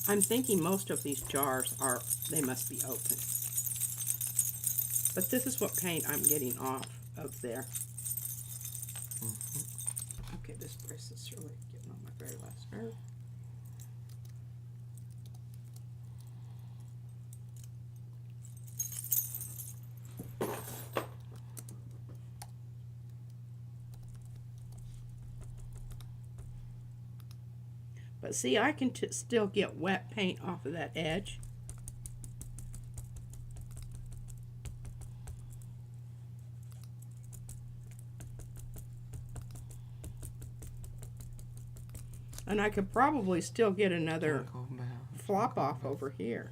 I'm thinking most of these jars they must be open. But this is what paint I'm getting off of there. Okay, this bracelet's really getting on my very last nerve. But see, I can still get wet paint off of that edge. And I could probably still get another flop off over here.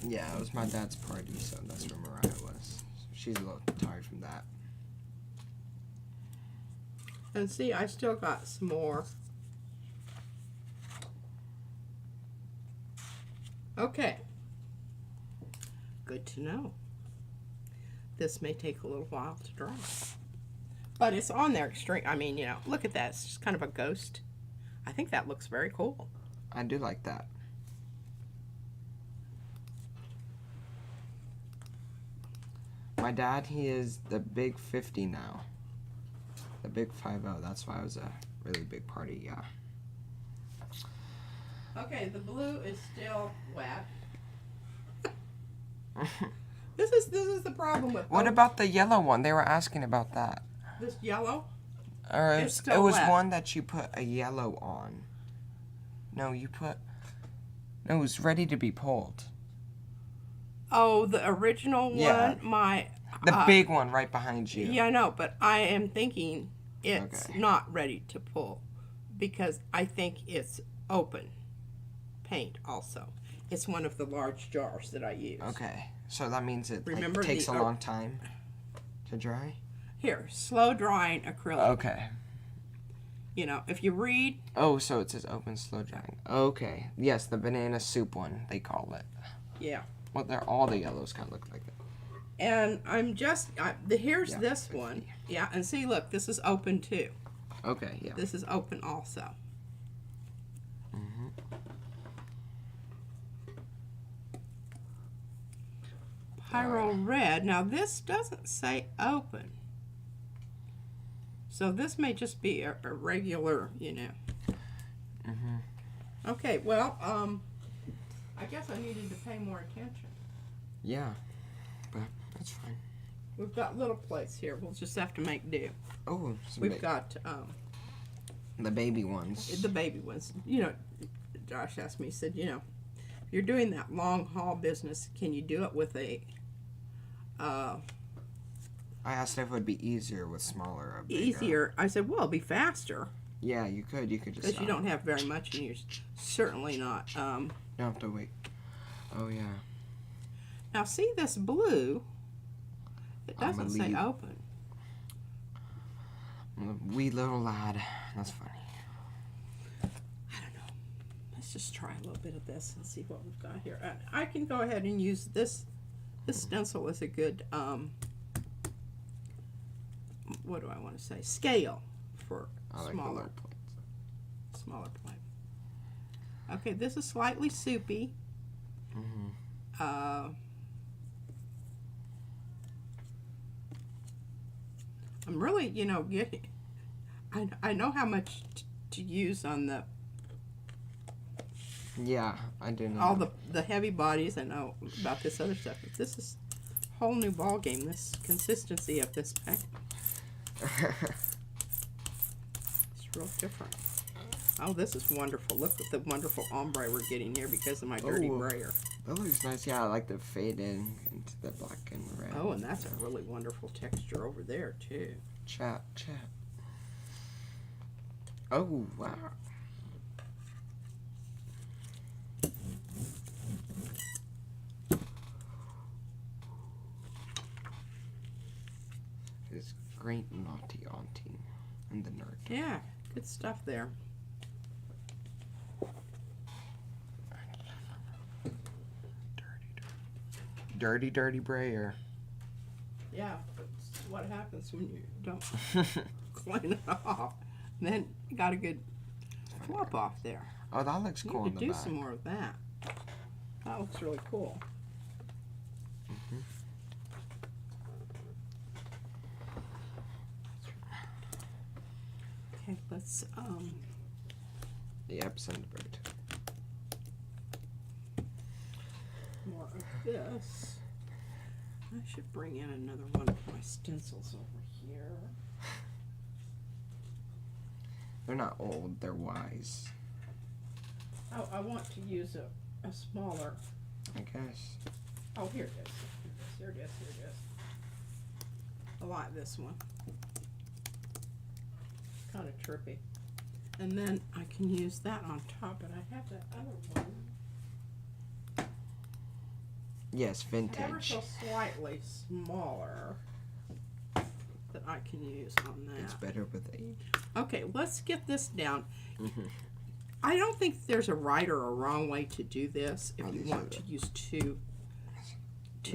Yeah, it was my dad's party, so that's where Mariah was. She's a little tired from that. And see, I still got some more. Okay. Good to know. This may take a little while to dry. But it's on there extreme. I mean, you know, look at that. It's just kind of a ghost. I think that looks very cool. I do like that. My dad, he is the big 50 now. The big 50. That's why it was a really big party, yeah. Okay, the blue is still wet. This is the problem with What about the yellow one? They were asking about that. this yellow. Or It's it still was wet. one that you put a yellow on. No, you put... No, it was ready to be pulled. Oh, the original Yeah. one, my The big one right behind you. yeah, I know, but I am thinking it's Okay. not ready to pull because I think it's open paint also. It's one of the large jars that I use. Okay, so that means it like, Remember takes a the- long time to dry? Here, slow drying acrylic. Okay. You know, if you read, Oh, so it says open slow drying. Okay. Yes, the banana soup one, they call it. yeah. Well, they're all the yellows kind of look like that. And I'm just, here's Yeah, this 50. one. Yeah, and see, look, this is open too. Okay, yeah. This is open also. Mm-hmm. Pyro red. Now this doesn't say open. So this may just be a regular, you know. Mm-hmm. Okay, well, I guess I needed to pay more attention. Yeah, but that's fine. We've got little plates here. We'll just have to make do. Oh, some We've got the baby ones. the baby ones. You know, Josh asked me, he said, you know, if you're doing that long haul business, can you do it with a I asked if it would be easier with smaller or bigger. easier? I said, well, it'll be faster Yeah, you could. You could just. because you don't have very much in yours. Certainly not. You don't have to wait. Oh yeah. Now see this blue? It I'm a doesn't say lead. open. Wee little lad. That's funny. I don't know. Let's just try a little bit of this and see what we've got here. I can go ahead and use this. This stencil is a good, what do I want to say? Scale for I like the smaller, little points. smaller plate. Okay, this is slightly soupy. Mm-hmm. I'm really, you know, getting. I know how much to use on the Yeah, I do know. all the heavy bodies. I know about this other stuff, but this is a whole new ball game. This consistency of this paint, it's real different. Oh, this is wonderful. Look at the wonderful ombre we're getting here because of my dirty Oh. brayer. That looks nice. Yeah, I like the fade in into the black and red. Oh, and that's a really wonderful texture over there too. Chat. Oh, wow. It's great naughty auntie and the nerd. Yeah, good stuff there. Dirty, dirty brayer. Yeah, that's what happens when you don't clean it off. And then you got a good flop off there. Oh, that looks You cool need in to the do back. some more of that. That looks really cool. Mhm. Okay, let's Yep, send the bird. more of this. I should bring in another one of my stencils over here. They're not old, they're wise. Oh, I want to use a smaller. I guess. Oh, here it is. Here it is. Here it is. I like this one. Kind of trippy. And then I can use that on top, but I have that other one. Yes, Ever vintage. so slightly smaller that I can use on It's that. better with age. Okay, let's get this down. Mhm. I don't think there's a right or a wrong way to do this if Oh, you these want are to use two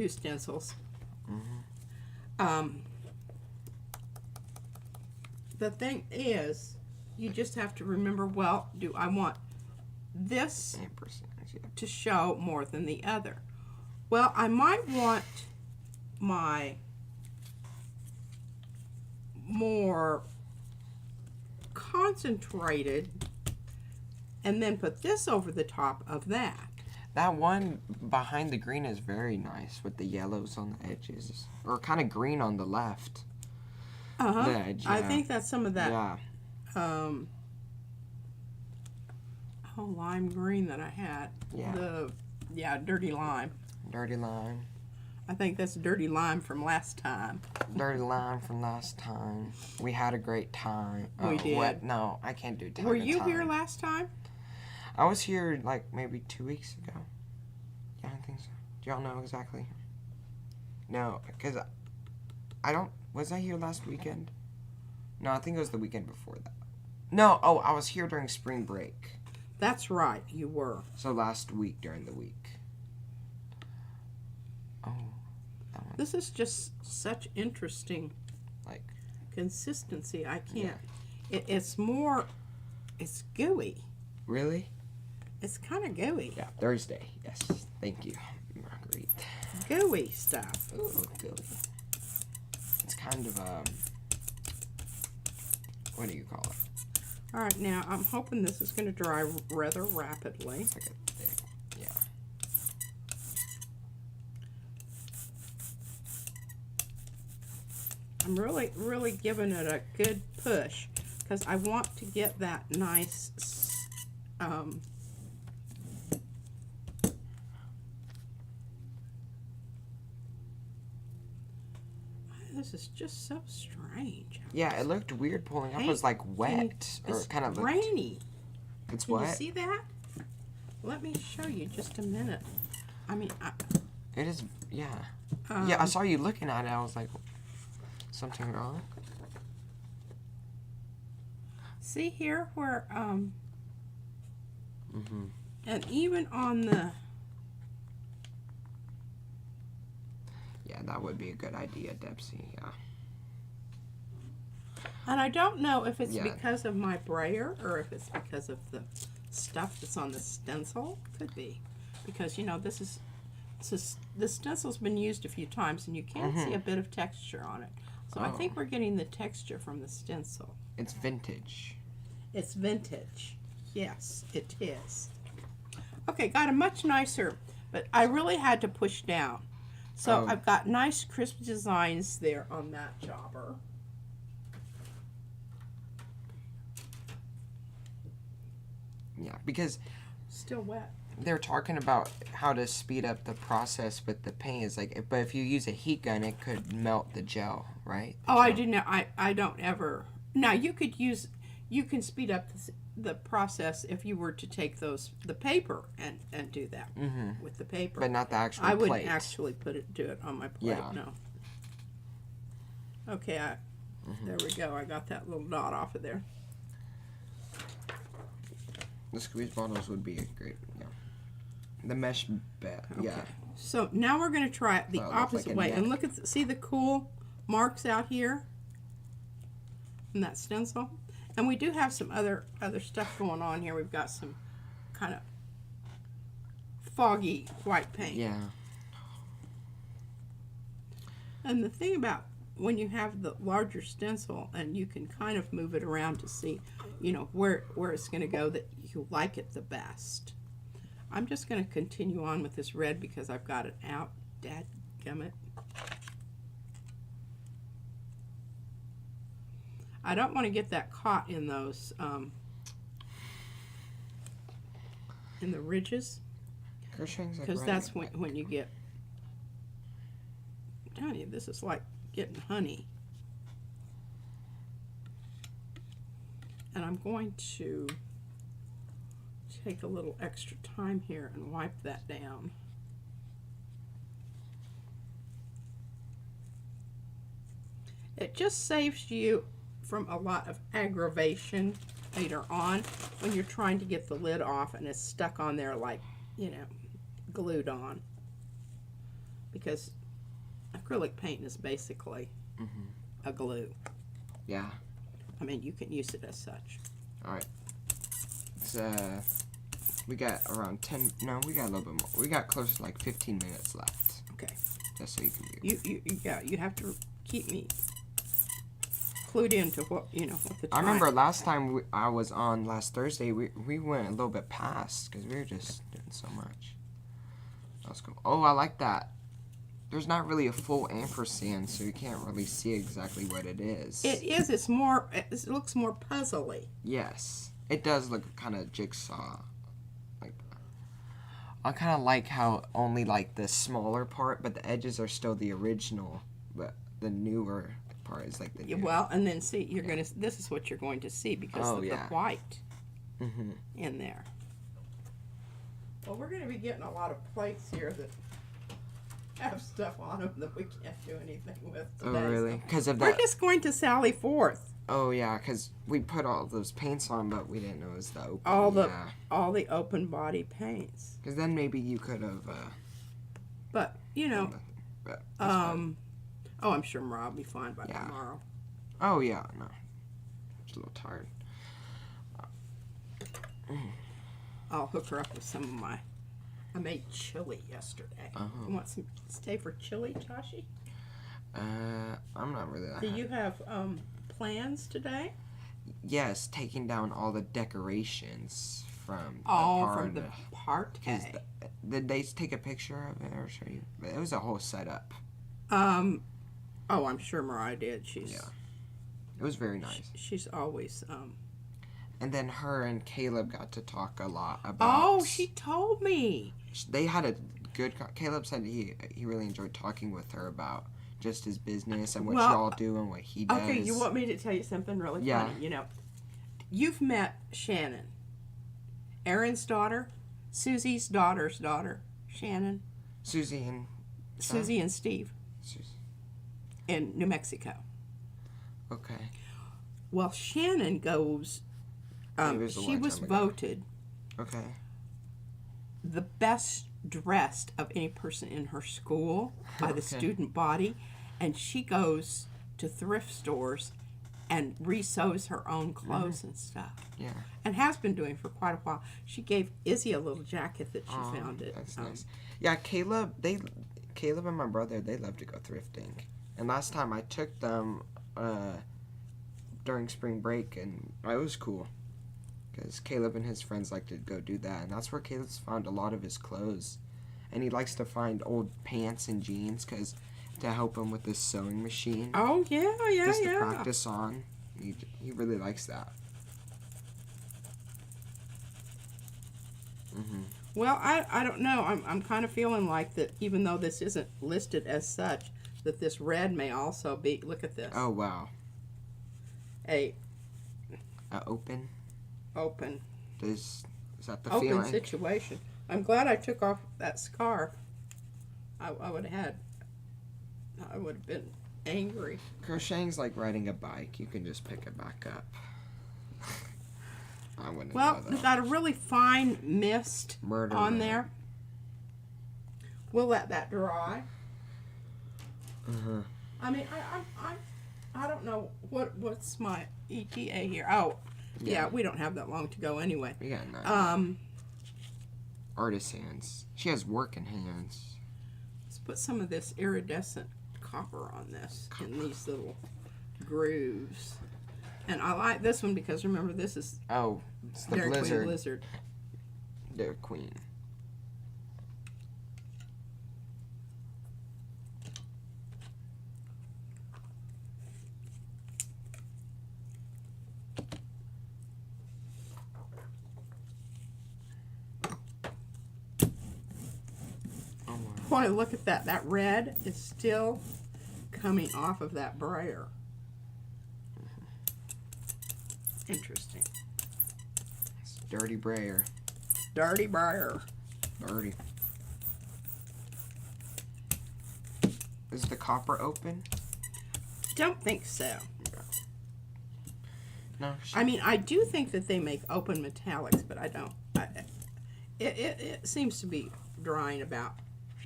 stencils. Mhm. The thing is, you just have to remember, well, do I want this Ampersand, yeah. to show more than the other? Well, I might want my more concentrated and then put this over the top of that. That one behind the green is very nice with the yellows on the edges. Or kind of green on the left. Uh-huh. The edge, I yeah. think that's some of that Yeah. lime green that I had. Yeah. Dirty lime. Dirty lime. I think that's dirty lime from last time. Dirty lime from last time. We had a great time. We did. What? No, I can't do time. Were to you time. here last time? I was here like maybe 2 weeks ago. Yeah, I think so. Do y'all know exactly? No, because I don't. Was I here last weekend? No, I think it was the weekend before that. No, I was here during spring break. That's right, you were. So last week during the week. Oh, that one. This is just such interesting Like, consistency. I can't. It's more. It's gooey. really? It's kind of gooey. Yeah, Thursday. Yes. Thank you, Marguerite. Gooey stuff. Ooh, gooey. It's kind of, what do you call it? All right, now I'm hoping this is going to dry rather rapidly. It's like a thick, yeah. I'm really, really giving it a good push because I want to get that nice, this is just so strange. Yeah, it looked weird pulling up. It was like wet, or It's kind of looked. rainy. It's Can you wet. see that? Let me show you just a minute. I mean, It is. Yeah. Yeah, I saw you looking at it. I was like, something wrong. see here where, Mm-hmm. and even on the, Yeah, that would be a good idea, Debsy. Yeah. and I don't know if it's Yeah. because of my brayer or if it's because of the stuff that's on the stencil. Could be, because you know this is the stencil's been used a few times and you can see a bit of texture on it. So I think we're getting the texture from the stencil. It's vintage. It's vintage. Yes, it is. Okay, got a much nicer, but I really had to push down. So Oh. I've got nice crisp designs there on that jobber. Yeah, because Still wet. they're talking about how to speed up the process with the paint. It's like, but if you use a heat gun, it could melt the gel, right? Oh, I didn't know. I don't ever. Now you can speed up the process if you were to take the paper and do that with the paper. But not the actual I wouldn't plate. actually do it on my plate. Yeah. No. Okay, there we go. I got that little dot off of there. The squeeze bottles would be a great, yeah. The mesh bed. Yeah. Okay. So now we're going to try it the So it looks opposite like a way. And neck. look at, see the cool marks out here in that stencil? And we do have some other stuff going on here. We've got some kind of foggy white paint. Yeah. And the thing about when you have the larger stencil and you can kind of move it around to see, you know, where it's going to go that you like it the best. I'm just going to continue on with this red because I've got it out. Dadgummit. I don't want to get that caught in those, in the ridges, Crocheting's like because riding that's a bike. when you get, I'm telling you, this is like getting honey. And I'm going to take a little extra time here and wipe that down. It just saves you from a lot of aggravation later on when you're trying to get the lid off and it's stuck on there like, you know, glued on. Because acrylic paint is basically a glue. Yeah. I mean, you can use it as such. Alright. We got around 10, no, we got a little bit more. We got close to like 15 minutes left. Okay. Just so you can view. You have to keep me clued into what, you know, what the time. I remember last time I was on last Thursday, we went a little bit past because we were just doing so much. That was cool. Oh, I like that. There's not really a full ampersand, so you can't really see exactly what it is. It is. It's more. It looks more puzzly. Yes, it does look kind of jigsaw. Like, I kind of like how only like the smaller part, but the edges are still the original, but the newer part is like the new. Well, and then see, you're gonna. This is what you're going to see because of the white in there. Well, we're going to be getting a lot of plates here that have stuff on them that we can't do anything with today. Oh, really? So Because of we're that. just going to sally forth. Oh, yeah, because we put all those paints on, but we didn't know it was the open. All the open body paints. Because then maybe you could have. But you know, But that's fine. oh, I'm sure Mara will be fine by tomorrow. Oh yeah, no, just a little tired. I'll hook her up with some of my. I made chili yesterday. You want some stay for chili, Tashi? I'm not really. Do you have plans today? Yes, taking down all the decorations from From the party. Did they take a picture of it or show you? It was a whole setup. Oh, I'm sure Mariah did. She's It was very nice. She's always And then her and Caleb got to talk a lot about. Oh, she told me. They had a good. Caleb said he really enjoyed talking with her about just his business and what y'all do and what he does. Okay, you want me to tell you something really funny? You know, you've met Shannon, Aaron's daughter, Susie's daughter's daughter, Shannon. Susie and Steve. Susie. In New Mexico. Okay. Well, Shannon goes. She was voted Okay. the best dressed of any person in her school by the student body, and she goes to thrift stores and resews her own clothes and stuff. Yeah. And has been doing for quite a while. She gave Izzy a little jacket that she found it. That's nice. Yeah, Caleb and my brother, they love to go thrifting. And last time I took them during spring break, and it was cool. Because Caleb and his friends like to go do that. And that's where Caleb's found a lot of his clothes. And he likes to find old pants and jeans to help him with his sewing machine. Oh, yeah. Just to practice on. He really likes that. Well, I don't know. I'm kind of feeling like that even though this isn't listed as such, that this red may also be, look at this. Oh, wow. Open? Open. Is that the Open feeling? situation. I'm glad I took off that scarf. I would have been angry. Crocheting's like riding a bike. You can just pick it back up. I wouldn't Well, know we've that. got a really fine mist Murder on red. there. We'll let that dry. Uh-huh. I mean, I don't know what's my ETA here. Oh, yeah, we don't have that long to go anyway. We got 9. Artist hands. She has working hands. Let's put some of this iridescent copper on this in these little grooves. And I like this one because remember this is It's the Dairy Blizzard. Queen Lizard. Dairy Queen. Boy, look at that. That red is still coming off of that brayer. Interesting. It's dirty brayer. Dirty brayer. Dirty. Is the copper open? Don't think so. No. I mean, I do think that they make open metallics, but I don't. It seems to be drying about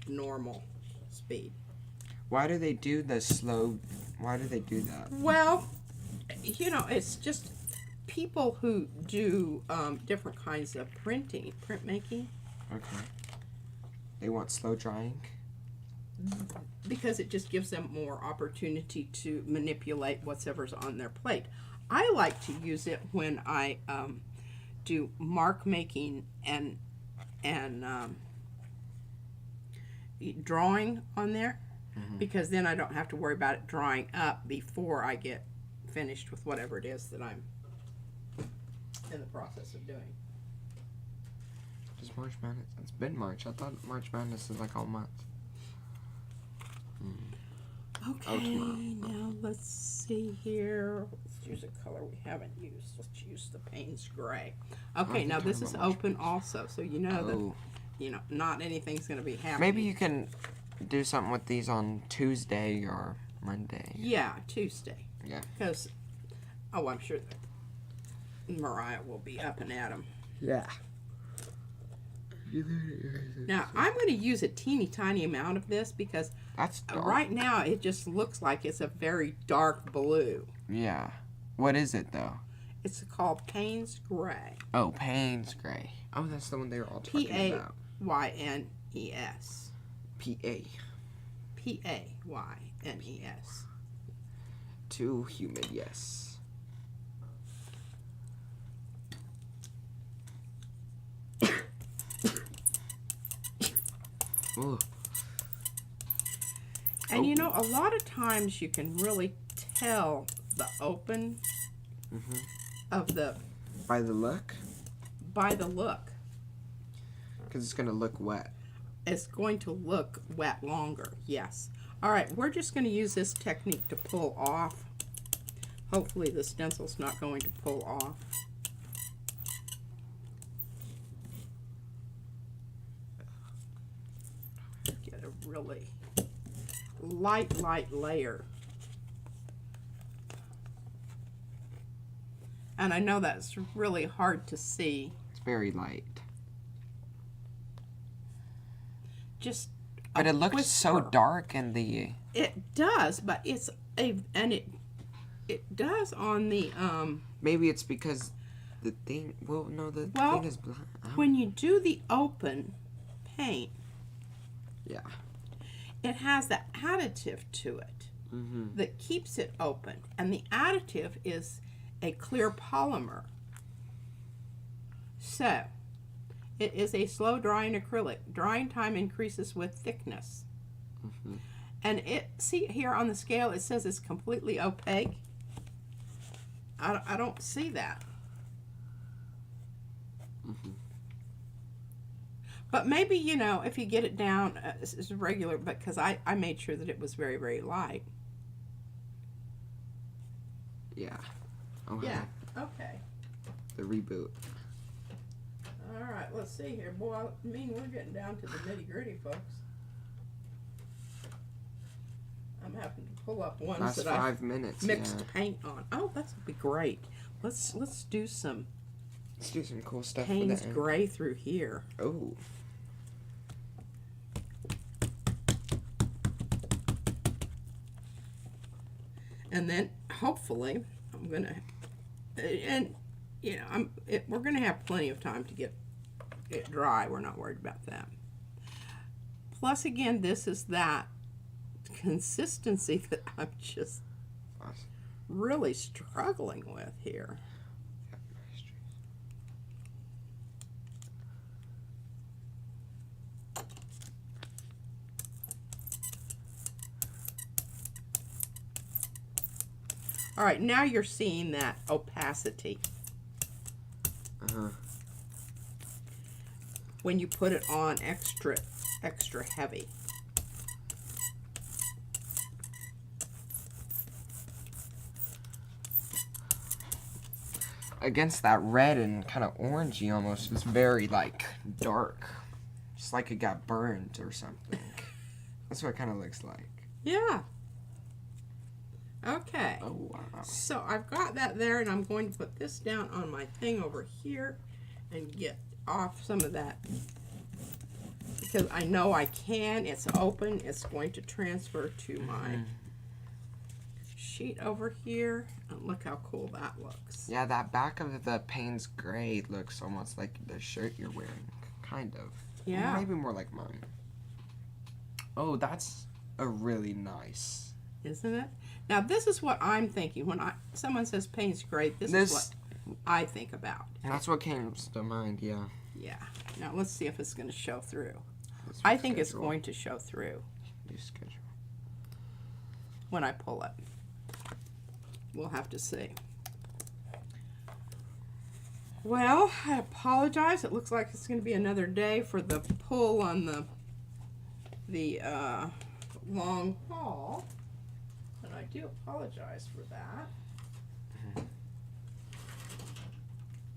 normal speed. Why do they do the slow? Why do they do that? Well, you know, it's just people who do different kinds of printmaking. Okay. They want slow drying? Because it just gives them more opportunity to manipulate whatever's on their plate. I like to use it when I do mark making and drawing on there, because then I don't have to worry about it drying up before I get finished with whatever it is that I'm in the process of doing. Just March Madness. It's been March. I thought March Madness is like all month. Okay, tomorrow. now let's see here. Let's use a color we haven't used. Let's use the Payne's Gray. Okay, I'm now this talking is about open also, so you know that, you know, not anything's going to be happening. Maybe you can do something with these on Tuesday or Monday. Yeah, Tuesday. Yeah. Because, I'm sure that Mariah will be up and at 'em. Yeah. Now, I'm going to use a teeny tiny amount of this because That's dark. right now it just looks like it's a very dark blue. Yeah. What is it though? It's called Payne's Gray. Oh, Payne's Gray. Oh, that's the one they were all talking about. P-A-Y-N-E-S. P-A. P-A-Y-N-E-S. Too humid, yes. Ooh. And you know, a lot of times you can really tell the open of the By the look? by the look. Because it's going to look wet. It's going to look wet longer, yes. All right, we're just going to use this technique to pull off. Hopefully the stencil's not going to pull off. Get a really light layer. And I know that's really hard to see. It's very light. Just But a it looks so whisper. dark in the... It does, but it's a it does on the Maybe it's because the thing... Well, no, the Well, thing is black. when you do the open paint, Yeah. it has that additive to it that keeps it open, and the additive is a clear polymer. So it is a slow drying acrylic. Drying time increases with thickness. And it, see here on the scale, it says it's completely opaque. I don't see that. But maybe, you know, if you get it down as regular, because I made sure that it was very, very light. Yeah. Okay. Yeah, okay. The reboot. All right, let's see here. Boy, I mean, we're getting down to the nitty-gritty, folks. I'm having to pull up ones Last that 5 minutes. mixed Yeah. paint on. Oh, that's would be great. Let's do some Let's do some cool stuff Payne's for that. Gray through here. Oh. And then hopefully I'm gonna, and you know, we're gonna have plenty of time to get it dry. We're not worried about that. Plus, again, this is that consistency that I'm just really struggling with here. All right, now you're seeing that opacity. When you put it on extra heavy. Against that red and kind of orangey almost, it's very like dark. Just like it got burned or something. That's what it kind of looks like. Yeah. Okay. Oh, wow. So I've got that there, and I'm going to put this down on my thing over here and get off some of that, because I know I can. It's open. It's going to transfer to my sheet over here. And look how cool that looks. Yeah, that back of the Payne's gray looks almost like the shirt you're wearing. Kind of. Yeah. Maybe more like mine. Oh, that's a really nice. Isn't it? Now, this is what I'm thinking. When someone says Payne's gray, this is what I think about. That's what came to mind, yeah. Yeah. Now, let's see if it's going to show through. I think it's going to show through. Use schedule. When I pull it. We'll have to see. Well, I apologize. It looks like it's going to be another day for the pull on the long haul. And I do apologize for that.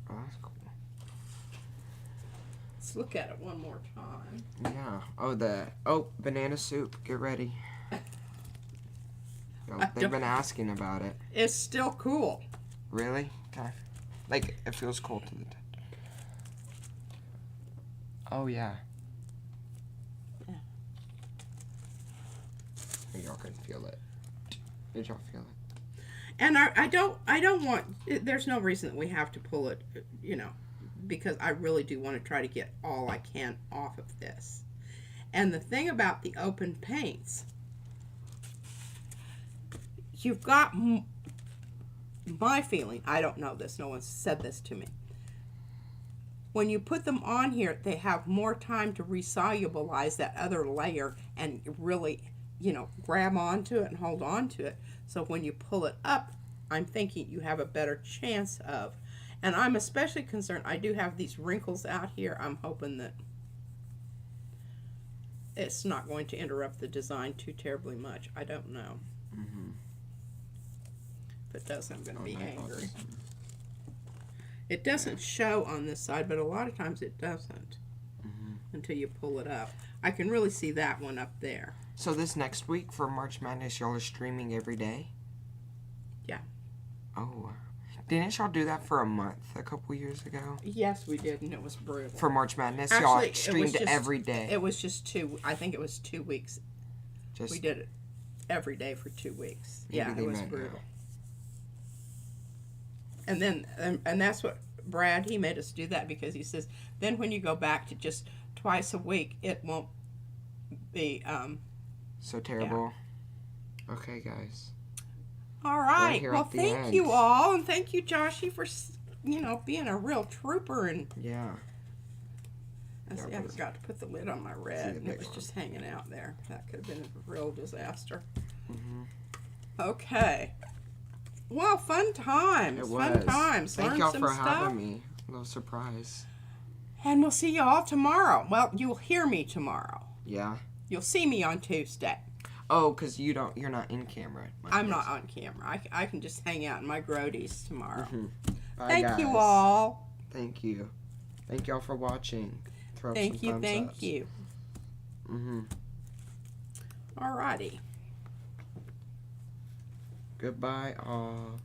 Oh, that's cool. Let's look at it one more time. Yeah. Banana soup. Get ready. They've been asking about it. It's still cool. Really? Okay. Like, it feels cold to the touch. Oh, yeah. Yeah. Y'all can feel it. Did y'all feel it? And I don't want, there's no reason that we have to pull it, you know, because I really do want to try to get all I can off of this. And the thing about the open paints, you've got, my feeling, I don't know this, no one said this to me. When you put them on here, they have more time to resolubilize that other layer and really, you know, grab onto it and hold on to it. So when you pull it up, I'm thinking you have a better chance of. And I'm especially concerned, I do have these wrinkles out here. I'm hoping that it's not going to interrupt the design too terribly much. I don't know. If it does, I'm going to be angry. It doesn't show on this side, but a lot of times it doesn't until you pull it up. I can really see that one up there. So this next week for March Madness, y'all are streaming every day? Yeah. Oh. Didn't y'all do that for a month a couple years ago? Yes, we did, and it was brutal. For March Madness, Actually, y'all streamed every day. It was just I think it was 2 weeks. We did it every day for 2 weeks. Yeah, it was brutal. And then, and that's what Brad, he made us do that because he says, then when you go back to just twice a week, it won't be so terrible. Yeah. Okay, guys. All right. Well, thank you all, and thank you, Joshy, for being a real trooper. And yeah. I forgot to put the lid on my red, and it was just hanging out there. That could have been a real disaster. Okay. Well, fun times. It was. Fun times. Thank y'all for having me. A little surprise. And we'll see y'all tomorrow. Well, you'll hear me tomorrow. Yeah. You'll see me on Tuesday. Oh, because you're not in camera. I'm not on camera. I can just hang out in my grodies tomorrow. Bye, Thank guys. you all. Thank you. Thank y'all for watching. Throw thank some you. thumbs Thank ups. you. Alrighty. Goodbye, all.